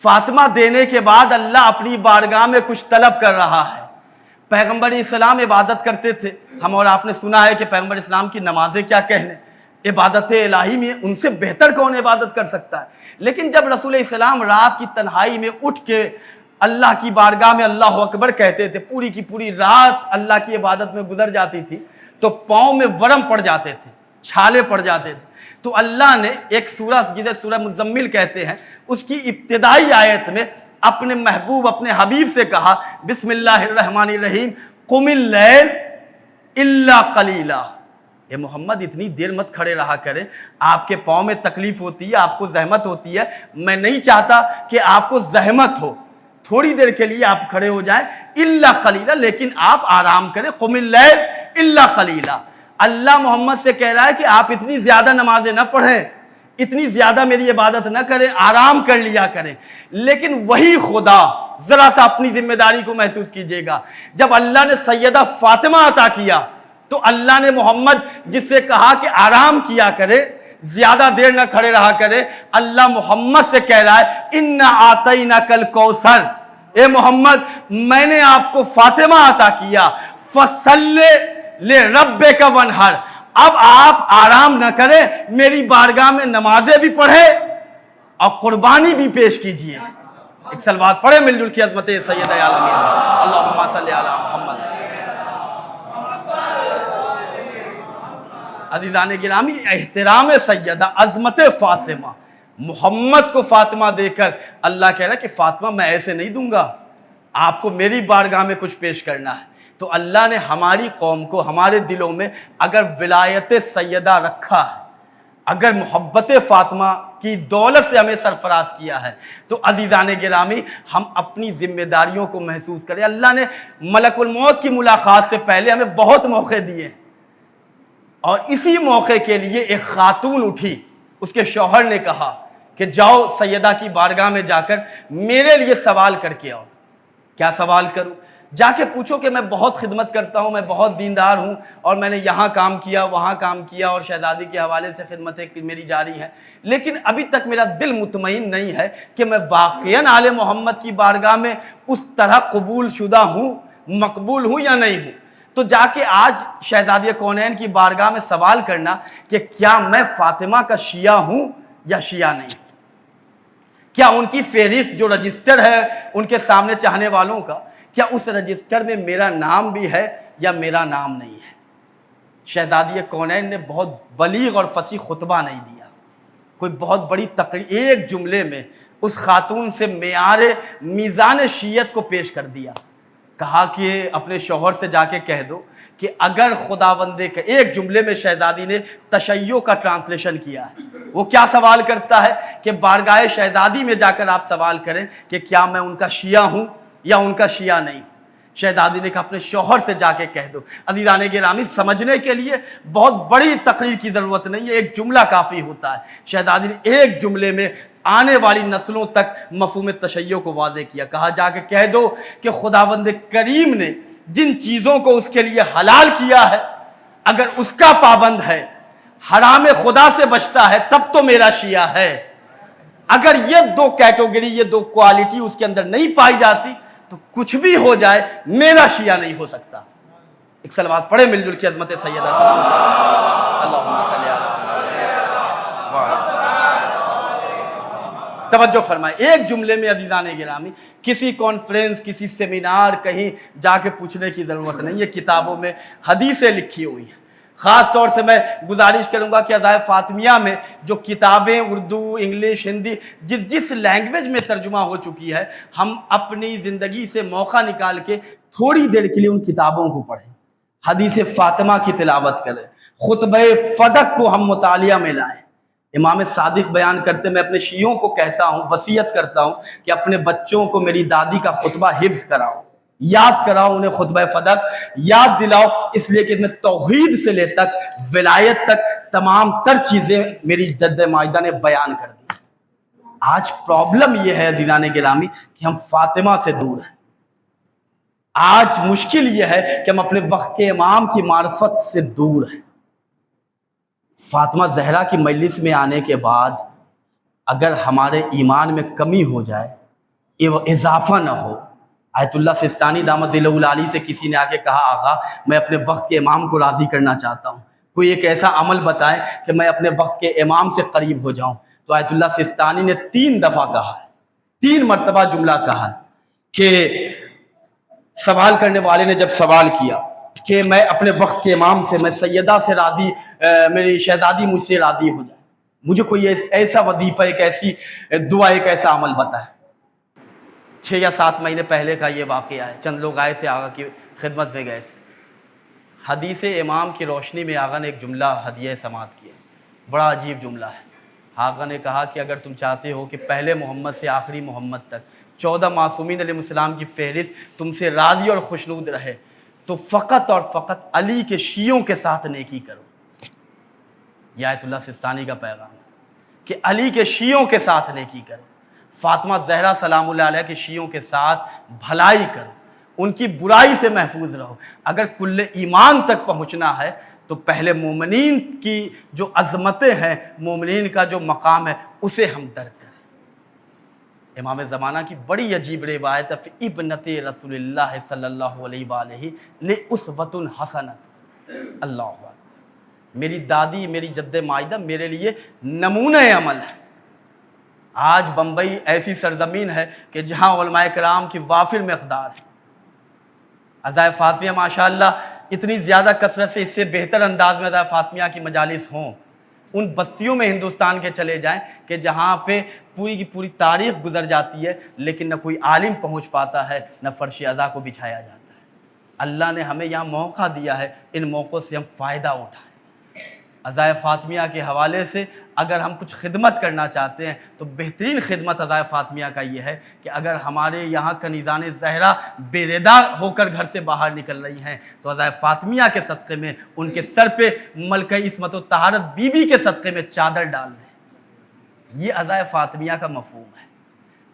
فاطمہ دینے کے بعد اللہ اپنی بارگاہ میں کچھ طلب کر رہا ہے۔ پیغمبر اسلام عبادت کرتے تھے، ہم اور آپ نے سنا ہے کہ پیغمبر اسلام کی نمازیں کیا کہنے، عبادت الہی میں ان سے بہتر کون عبادت کر سکتا ہے۔ لیکن جب رسول اسلام رات کی تنہائی میں اٹھ کے اللہ کی بارگاہ میں اللہ اکبر کہتے تھے، پوری کی پوری رات اللہ کی عبادت میں گزر جاتی تھی تو پاؤں میں ورم پڑ جاتے تھے، چھالے پڑ جاتے تھے۔ تو اللہ نے ایک سورہ جسے سورہ مزمل کہتے ہیں، اس کی ابتدائی آیت میں اپنے محبوب اپنے حبیب سے کہا بسم اللہ الرحمن الرحیم قم اللیل الا قلیلا، اے محمد اتنی دیر مت کھڑے رہا کرے، آپ کے پاؤں میں تکلیف ہوتی ہے، آپ کو زحمت ہوتی ہے، میں نہیں چاہتا کہ آپ کو زحمت ہو، تھوڑی دیر کے لیے آپ کھڑے ہو جائیں، الا قلیلا، لیکن آپ آرام کریں، قم اللیل الا قلیلا۔ اللہ محمد سے کہہ رہا ہے کہ آپ اتنی زیادہ نمازیں نہ پڑھیں، اتنی زیادہ میری عبادت نہ کریں، آرام کر لیا کریں۔ لیکن وہی خدا، ذرا سا اپنی ذمہ داری کو محسوس کیجئے گا، جب اللہ نے سیدہ فاطمہ عطا کیا تو اللہ نے محمد جس سے کہا کہ آرام کیا کرے، زیادہ دیر نہ کھڑے رہا کرے، اللہ محمد سے کہہ رہا ہے انا آتیناک الکوثر، اے محمد میں نے آپ کو فاطمہ عطا کیا، فصلی لربک وانحر، اب آپ آرام نہ کریں، میری بارگاہ میں نمازیں بھی پڑھیں اور قربانی بھی پیش کیجئے۔ ایک صلوات پڑھیں مل جل کی عظمت سید عالمین، اللہم صلی علی محمد۔ عزیزان گرامی، احترام سیدہ، عظمت فاطمہ، محمد کو فاطمہ دے کر اللہ کہہ رہا ہے کہ فاطمہ میں ایسے نہیں دوں گا، آپ کو میری بارگاہ میں کچھ پیش کرنا ہے۔ تو اللہ نے ہماری قوم کو، ہمارے دلوں میں اگر ولایت سیدہ رکھا ہے، اگر محبت فاطمہ کی دولت سے ہمیں سرفراز کیا ہے، تو عزیزان گرامی ہم اپنی ذمہ داریوں کو محسوس کریں۔ اللہ نے ملک الموت کی ملاقات سے پہلے ہمیں بہت موقع دیے، اور اسی موقع کے لیے ایک خاتون اٹھی، اس کے شوہر نے کہا کہ جاؤ سیدہ کی بارگاہ میں جا کر میرے لیے سوال کر کے آؤ۔ کیا سوال کروں؟ جا کے پوچھو کہ میں بہت خدمت کرتا ہوں، میں بہت دیندار ہوں، اور میں نے یہاں کام کیا، وہاں کام کیا، اور شہزادی کے حوالے سے خدمتیں میری جاری ہیں، لیکن ابھی تک میرا دل مطمئن نہیں ہے کہ میں واقعاً آل محمد کی بارگاہ میں اس طرح قبول شدہ ہوں، مقبول ہوں یا نہیں ہوں۔ تو جا کے آج شہزادی کونین کی بارگاہ میں سوال کرنا کہ کیا میں فاطمہ کا شیعہ ہوں یا شیعہ نہیں، کیا ان کی فہرست جو رجسٹر ہے ان کے سامنے چاہنے والوں کا، کیا اس رجسٹر میں میرا نام بھی ہے یا میرا نام نہیں ہے۔ شہزادی کونین نے بہت بلیغ اور فصیح خطبہ نہیں دیا، کوئی بہت بڑی تقریر، ایک جملے میں اس خاتون سے معیار میزان شیعت کو پیش کر دیا. کہا کہ اپنے شوہر سے جا کے کہہ دو کہ اگر خداوندے کا، ایک جملے میں شہزادی نے تشیع کا ٹرانسلیشن کیا ہے. وہ کیا سوال کرتا ہے کہ بارگاہ شہزادی میں جا کر آپ سوال کریں کہ کیا میں ان کا شیعہ ہوں یا ان کا شیعہ نہیں. شہزادی نے کہا اپنے شوہر سے جا کے کہہ دو. عزیزان گرامی، سمجھنے کے لیے بہت بڑی تقریر کی ضرورت نہیں ہے، ایک جملہ کافی ہوتا ہے. شہزادی نے ایک جملے میں آنے والی نسلوں تک مفہوم تشیع کو واضح کیا. کہا جا کے کہہ دو کہ خداوند کریم نے جن چیزوں کو اس کے لیے حلال کیا ہے، اگر اس کا پابند ہے، حرام خدا سے بچتا ہے، تب تو میرا شیعہ ہے. اگر یہ دو کیٹیگری، یہ دو کوالٹی اس کے اندر نہیں پائی جاتی تو کچھ بھی ہو جائے میرا شیعہ نہیں ہو سکتا. ایک صلوات پڑھے مل جل کے عظمت سیدہ سلام اللہم صلی علی محمد. توجہ فرمائے، ایک جملے میں عزیزان گرامی کسی کانفرنس، کسی سیمینار، کہیں جا کے پوچھنے کی ضرورت نہیں ہے. کتابوں میں حدیثیں لکھی ہوئی ہیں. خاص طور سے میں گزارش کروں گا کہ عزائے فاطمیہ میں جو کتابیں اردو، انگلش، ہندی، جس لینگویج میں ترجمہ ہو چکی ہے، ہم اپنی زندگی سے موقع نکال کے تھوڑی دیر کے لیے ان کتابوں کو پڑھیں، حدیث فاطمہ کی تلاوت کریں، خطبہ فدق کو ہم مطالعہ میں لائیں. امام صادق بیان کرتے، میں اپنے شیعوں کو کہتا ہوں، وصیت کرتا ہوں کہ اپنے بچوں کو میری دادی کا خطبہ حفظ کراؤ، یاد کراؤ، انہیں خطبہ فدق یاد دلاؤ، اس لیے کہ میں توحید سے لے تک ولایت تک تمام تر چیزیں میری جد ماجدہ نے بیان کر دی. آج پرابلم یہ ہے عزیزان گرامی کہ ہم فاطمہ سے دور ہیں. آج مشکل یہ ہے کہ ہم اپنے وقت کے امام کی معرفت سے دور ہیں. فاطمہ زہرا کی مجلس میں آنے کے بعد اگر ہمارے ایمان میں کمی ہو جائے، اضافہ نہ ہو. آیت اللہ سستانی دامت ذلہ العالی سے کسی نے آ کے کہا آقا میں اپنے وقت کے امام کو راضی کرنا چاہتا ہوں، کوئی ایک ایسا عمل بتائیں کہ میں اپنے وقت کے امام سے قریب ہو جاؤں. تو آیت اللہ سستانی نے 3 دفعہ کہا ہے، 3 مرتبہ جملہ کہا ہے کہ سوال کرنے والے نے جب سوال کیا کہ میں اپنے وقت کے امام سے، میں سیدہ سے راضی، میری شہزادی مجھ سے راضی ہو جائے، مجھے کوئی ایسا وظیفہ، ایک ایسی دعا، ایک ایسا عمل بتائے. 6 یا 7 مہینے پہلے کا یہ واقعہ ہے. چند لوگ آئے تھے، آقا کی خدمت میں گئے تھے. حدیث امام کی روشنی میں آقا نے ایک جملہ ہدیہ سماعت کیا، بڑا عجیب جملہ ہے. آقا نے کہا کہ اگر تم چاہتے ہو کہ پہلے محمد سے آخری محمد تک 14 معصومین علیہ السلام کی فہرست تم سے راضی اور خوشنود رہے تو فقط اور فقط علی کے شیعوں کے ساتھ نیکی کرو. یہ آیت اللہ سستانی کا پیغام ہے کہ علی کے شیعوں کے ساتھ نیکی کرو. فاطمہ زہرا سلام اللہ علیہ کے شیعوں کے ساتھ بھلائی کرو، ان کی برائی سے محفوظ رہو. اگر کل ایمان تک پہنچنا ہے تو پہلے مومنین کی جو عظمتیں ہیں، مومنین کا جو مقام ہے، اسے ہم درک کریں. امام زمانہ کی بڑی عجیب روایت ہے، ابنت رسول اللہ صلی اللہ علیہ وآلہ لأسوۃ حسنۃ. اللہ اکبر. میری دادی، میری جد ماجدہ میرے لیے نمونہ عمل ہے. آج بمبئی ایسی سرزمین ہے کہ جہاں علماء کرام کی وافر مقدار ہے. عزائے فاطمیہ ماشاءاللہ اتنی زیادہ کثرت سے، اس سے بہتر انداز میں عزائے فاطمیہ کی مجالس ہوں. ان بستیوں میں ہندوستان کے چلے جائیں کہ جہاں پہ پوری کی پوری تاریخ گزر جاتی ہے لیکن نہ کوئی عالم پہنچ پاتا ہے، نہ فرش عزا کو بچھایا جاتا ہے. اللہ نے ہمیں یہاں موقع دیا ہے، ان موقعوں سے ہم فائدہ اٹھائیں. عزائے فاطمیہ کے حوالے سے اگر ہم کچھ خدمت کرنا چاہتے ہیں تو بہترین خدمت عزائے فاطمیہ کا یہ ہے کہ اگر ہمارے یہاں کنیزان زہرا بے ردا ہو کر گھر سے باہر نکل رہی ہیں تو عزائے فاطمیہ کے صدقے میں ان کے سر پہ ملکہ عصمت و طہارت بی بی کے صدقے میں چادر ڈال دیں. یہ عزائے فاطمیہ کا مفہوم ہے.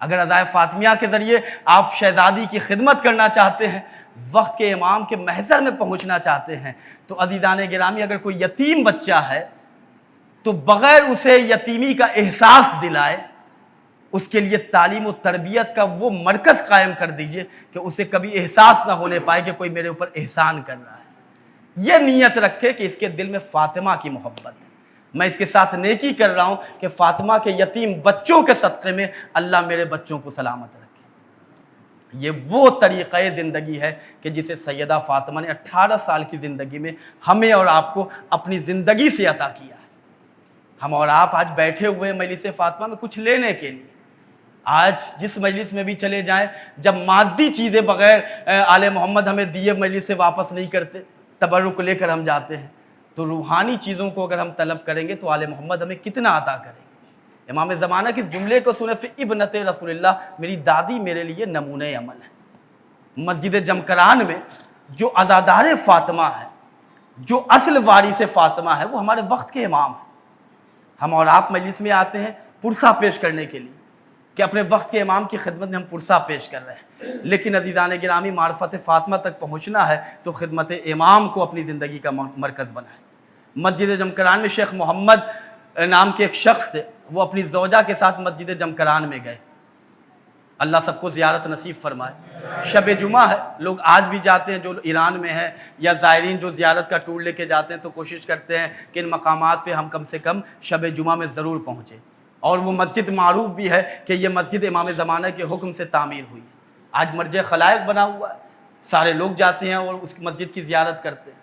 اگر عزائے فاطمیہ کے ذریعے آپ شہزادی کی خدمت کرنا چاہتے ہیں، وقت کے امام کے محضر میں پہنچنا چاہتے ہیں، تو عزیزان گرامی اگر کوئی یتیم بچہ ہے تو بغیر اسے یتیمی کا احساس دلائے اس کے لیے تعلیم و تربیت کا وہ مرکز قائم کر دیجئے کہ اسے کبھی احساس نہ ہونے پائے کہ کوئی میرے اوپر احسان کر رہا ہے. یہ نیت رکھے کہ اس کے دل میں فاطمہ کی محبت ہے، میں اس کے ساتھ نیکی کر رہا ہوں کہ فاطمہ کے یتیم بچوں کے صدقے میں اللہ میرے بچوں کو سلامت رکھے. یہ وہ طریقہ زندگی ہے کہ جسے سیدہ فاطمہ نے 18 سال کی زندگی میں ہمیں اور آپ کو اپنی زندگی سے عطا کیا ہے۔ ہم اور آپ آج بیٹھے ہوئے مجلس فاطمہ میں کچھ لینے کے لیے، آج جس مجلس میں بھی چلے جائیں، جب مادی چیزیں بغیر آل محمد ہمیں دیے مجلس سے واپس نہیں کرتے، تبرک لے کر ہم جاتے ہیں، تو روحانی چیزوں کو اگر ہم طلب کریں گے تو آل محمد ہمیں کتنا عطا کریں گے۔ امام زمانہ کے اس جملے کو سنے، فی ابنت رسول اللہ، میری دادی میرے لیے نمونہ عمل ہے۔ مسجد جمکران میں جو عزادار فاطمہ ہے، جو اصل وارث فاطمہ ہے، وہ ہمارے وقت کے امام ہیں۔ ہم اور آپ مجلس میں آتے ہیں پرسہ پیش کرنے کے لیے کہ اپنے وقت کے امام کی خدمت میں ہم پرسہ پیش کر رہے ہیں، لیکن عزیزان گرامی، معرفت فاطمہ تک پہنچنا ہے تو خدمت امام کو اپنی زندگی کا مرکز بنائیں۔ مسجد جمکران میں شیخ محمد نام کے ایک شخص تھے، وہ اپنی زوجہ کے ساتھ مسجد جمکران میں گئے۔ اللہ سب کو زیارت نصیب فرمائے۔ شب جمعہ ہے، لوگ آج بھی جاتے ہیں جو ایران میں ہیں، یا زائرین جو زیارت کا ٹور لے کے جاتے ہیں تو کوشش کرتے ہیں کہ ان مقامات پہ ہم کم سے کم شب جمعہ میں ضرور پہنچیں۔ اور وہ مسجد معروف بھی ہے کہ یہ مسجد امام زمانہ کے حکم سے تعمیر ہوئی ہے، آج مرجع خلائق بنا ہوا ہے، سارے لوگ جاتے ہیں اور اس مسجد کی زیارت کرتے ہیں۔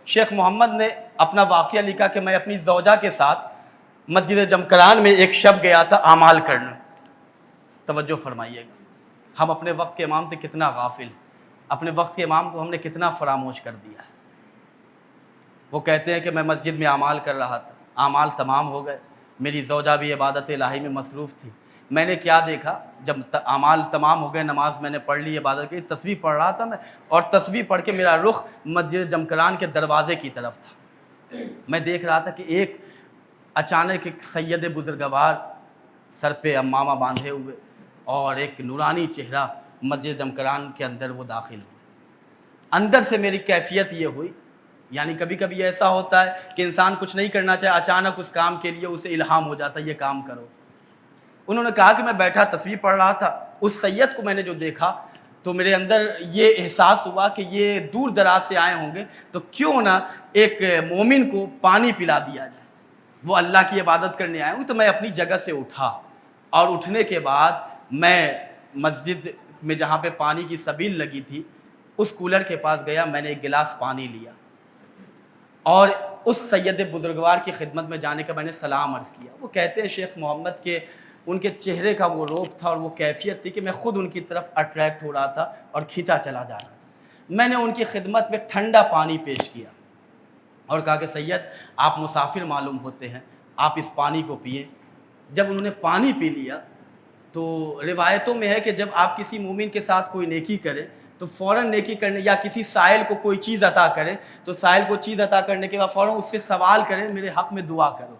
شیخ محمد نے اپنا واقعہ لکھا کہ میں اپنی زوجہ کے ساتھ مسجد جمکران میں ایک شب گیا تھا اعمال کرنے۔ توجہ فرمائیے گا، ہم اپنے وقت کے امام سے کتنا غافل ہیں، اپنے وقت کے امام کو ہم نے کتنا فراموش کر دیا ہے۔ وہ کہتے ہیں کہ میں مسجد میں اعمال کر رہا تھا، اعمال تمام ہو گئے، میری زوجہ بھی عبادت الہی میں مصروف تھی۔ میں نے کیا دیکھا، جب اعمال تمام ہو گئے، نماز میں نے پڑھ لی، عبادت کی، تسبیح پڑھ رہا تھا میں، اور تسبیح پڑھ کے میرا رخ مسجد جمکران کے دروازے کی طرف تھا۔ میں دیکھ رہا تھا کہ اچانک ایک سید بزرگوار سر پہ امامہ باندھے ہوئے اور ایک نورانی چہرہ مسجد جمکران کے اندر وہ داخل ہوئے۔ اندر سے میری کیفیت یہ ہوئی، یعنی کبھی کبھی ایسا ہوتا ہے کہ انسان کچھ نہیں کرنا چاہے، اچانک اس کام کے لیے اسے الہام ہو جاتا ہے یہ کام کرو۔ انہوں نے کہا کہ میں بیٹھا تسبیح پڑھ رہا تھا، اس سید کو میں نے جو دیکھا تو میرے اندر یہ احساس ہوا کہ یہ دور دراز سے آئے ہوں گے، تو کیوں نہ ایک مومن کو پانی پلا دیا جائے، وہ اللہ کی عبادت کرنے آئے ہوں۔ تو میں اپنی جگہ سے اٹھا، اور اٹھنے کے بعد میں مسجد میں جہاں پہ پانی کی سبیل لگی تھی اس کولر کے پاس گیا، میں نے ایک گلاس پانی لیا اور اس سید بزرگوار کی خدمت میں جانے کا میں نے سلام عرض کیا۔ وہ کہتے ہیں شیخ محمد کے ان کے چہرے کا وہ روپ تھا اور وہ کیفیت تھی کہ میں خود ان کی طرف اٹریکٹ ہو رہا تھا اور کھینچا چلا جا رہا تھا۔ میں نے ان کی خدمت میں ٹھنڈا پانی پیش کیا اور کہا کہ سید آپ مسافر معلوم ہوتے ہیں، آپ اس پانی کو پئیں۔ جب انہوں نے پانی پی لیا تو روایتوں میں ہے کہ جب آپ کسی مومن کے ساتھ کوئی نیکی کرے تو فوراً نیکی کرنے، یا کسی سائل کو کوئی چیز عطا کرے تو سائل کو چیز عطا کرنے کے بعد فوراً اس سے سوال کریں میرے حق میں دعا کرو۔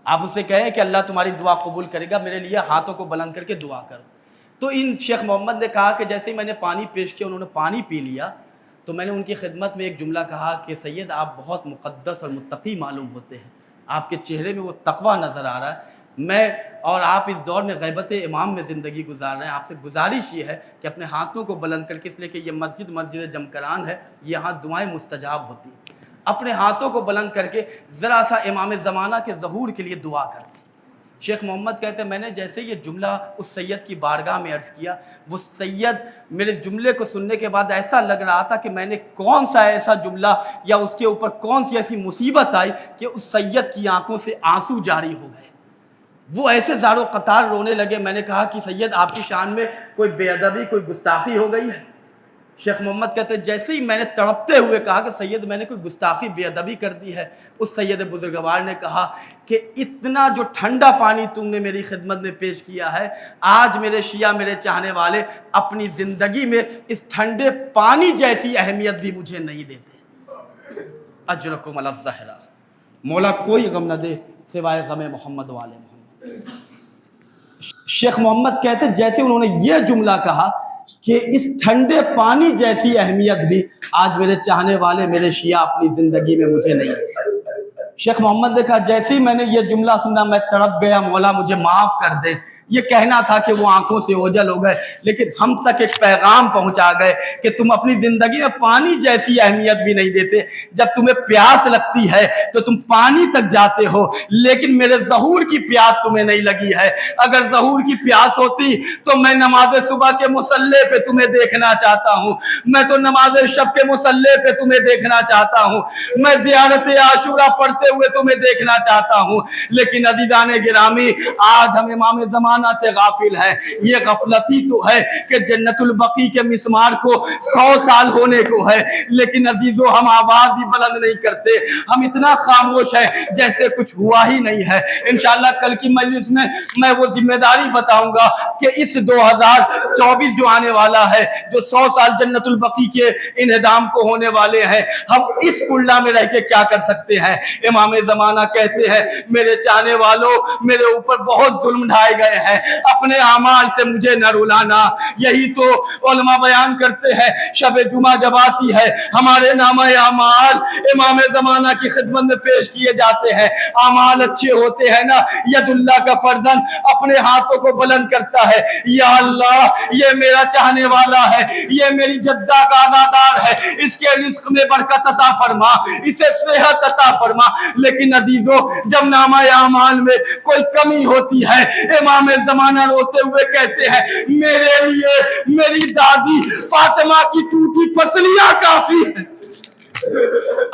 آپ اس سے کہیں کہ اللہ تمہاری دعا قبول کرے گا، میرے لیے ہاتھوں کو بلند کر کے دعا کرو۔ تو ان شیخ محمد نے کہا کہ جیسے ہی میں نے پانی پیش کیا، انہوں نے پانی پی لیا، تو میں نے ان کی خدمت میں ایک جملہ کہا کہ سید آپ بہت مقدس اور متقی معلوم ہوتے ہیں، آپ کے چہرے میں وہ تقویٰ نظر آ رہا ہے۔ میں اور آپ اس دور میں غیبت امام میں زندگی گزار رہے ہیں، آپ سے گزارش یہ ہے کہ اپنے ہاتھوں کو بلند کر کے، اس لیے کہ یہ مسجد جمکران ہے، یہاں دعائیں مستجاب ہوتی ہیں، اپنے ہاتھوں کو بلند کر کے ذرا سا امام زمانہ کے ظہور کے لیے دعا کرتے ہیں۔ شیخ محمد کہتے ہیں میں نے جیسے یہ جملہ اس سید کی بارگاہ میں عرض کیا، وہ سید میرے جملے کو سننے کے بعد ایسا لگ رہا تھا کہ میں نے کون سا ایسا جملہ یا اس کے اوپر کون سی ایسی مصیبت آئی کہ اس سید کی آنکھوں سے آنسو جاری ہو گئے، وہ ایسے زار و قطار رونے لگے۔ میں نے کہا کہ سید آپ کی شان میں کوئی بے ادبی، کوئی گستاخی ہو گئی ہے؟ شیخ محمد کہتے ہیں جیسے ہی میں نے تڑپتے ہوئے کہا کہ سید میں نے کوئی گستاخی، بے ادبی کر دی ہے، اس سید بزرگوار نے کہا کہ اتنا جو ٹھنڈا پانی تم نے میری خدمت میں پیش کیا ہے، آج میرے شیعہ، میرے چاہنے والے اپنی زندگی میں اس ٹھنڈے پانی جیسی اہمیت بھی مجھے نہیں دیتے۔ اجرکم علی الزہرا، مولا کوئی غم نہ دے سوائے غم محمد والے محمد۔ شیخ محمد کہتے ہیں جیسے انہوں نے یہ جملہ کہا کہ اس ٹھنڈے پانی جیسی اہمیت بھی آج میرے چاہنے والے، میرے شیعہ اپنی زندگی میں مجھے نہیں ہے۔ شیخ محمد نے کہا جیسے ہی میں نے یہ جملہ سنا میں تڑپ گیا، مولا مجھے معاف کر دے، یہ کہنا تھا کہ وہ آنکھوں سے اوجھل ہو گئے، لیکن ہم تک ایک پیغام پہنچا گئے کہ تم اپنی زندگی میں پانی جیسی اہمیت بھی نہیں دیتے، جب تمہیں پیاس لگتی ہے تو تم پانی تک جاتے ہو، لیکن میرے ظہور کی پیاس تمہیں نہیں لگی ہے۔ اگر ظہور کی پیاس ہوتی تو میں نماز صبح کے مصلی پہ تمہیں دیکھنا چاہتا ہوں، میں تو نماز شب کے مصلی پہ تمہیں دیکھنا چاہتا ہوں، میں زیارت عاشورہ پڑھتے ہوئے تمہیں دیکھنا چاہتا ہوں، لیکن عزیزان گرامی آج ہم امام زمانہ سے غافل ہیں۔ یہ غفلتی تو ہے کہ جنت البقیع کے مسمار کو 100 سال ہونے کو ہے، لیکن عزیزو ہم آواز بھی بلند نہیں کرتے، ہم اتنا خاموش ہیں جیسے کچھ ہوا ہی نہیں ہے۔ انشاءاللہ کل کی مجلس میں میں وہ ذمہ داری بتاؤں گا کہ اس 2024 جو آنے والا ہے، جو 100 سال جنت البقیع کے انہدام کو ہونے والے ہیں، ہم اس کلہ میں رہ کے کیا کر سکتے ہیں؟ امام زمانہ کہتے ہیں میرے چاہنے والوں، میرے اوپر بہت ظلم ڈھائے گئے ہیں، اپنے اعمال سے مجھے نہ رلانا۔ یہی تو علماء بیان کرتے ہیں، شب جمعہ جب آتی ہے ہمارے نامہ اعمال امام زمانہ کی خدمت میں پیش کیے جاتے ہیں، اعمال اچھے ہوتے ہیں نا، ید اللہ کا فرزن اپنے ہاتھوں کو بلند کرتا ہے، یا اللہ یہ میرا چاہنے والا ہے، یہ میری جدہ کا عزادار ہے، اس کے رزق میں برکت عطا فرما، اسے صحت عطا فرما۔ لیکن عزیزو جب نامہ اعمال میں کوئی کمی ہوتی ہے، امام زمانہ روتے ہوئے کہتے ہیں میرے لیے میری دادی فاطمہ کی ٹوٹی پسلیاں کافی ہیں۔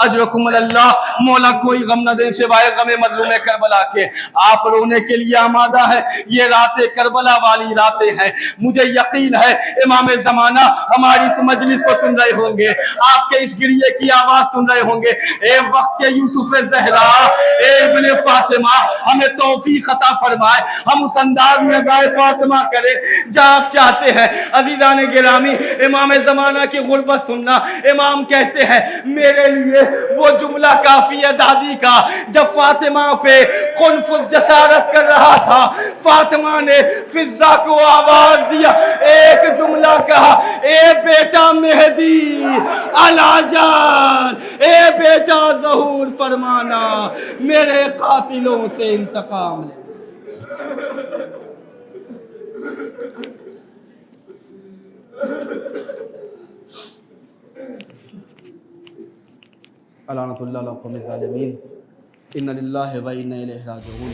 اجرکم اللہ، مولا کوئی غم نہ دے سوائے غم مظلوم کربلا کے۔ آپ رونے کے لیے آمادہ ہے، یہ راتیں کربلا والی راتیں ہیں۔ مجھے یقین ہے امام زمانہ ہماری اس مجلس کو سن رہے ہوں گے، آپ کے اس گریے کی آواز سن رہے ہوں گے۔ اے وقت کے یوسف زہرا، اے ابن فاطمہ، ہمیں توفیق عطا فرمائے، ہم اس انداز میں ادائے فاطمہ کریں جہاں آپ چاہتے ہیں۔ عزیزان گرامی امام زمانہ کی غربت سننا، امام کہتے ہیں میرے لیے وہ جملہ کافی ہے دادی کا، جب فاطمہ پہ قنفذ جسارت کر رہا تھا، فاطمہ نے فضہ کو آواز دیا، ایک جملہ کہا، اے بیٹا مہدی علا جان، اے بیٹا ظہور فرمانا، میرے قاتلوں سے انتقام لے۔ لعنت اللہ علی القوم الظالمین، ان للہ و انا الیہ راجعون۔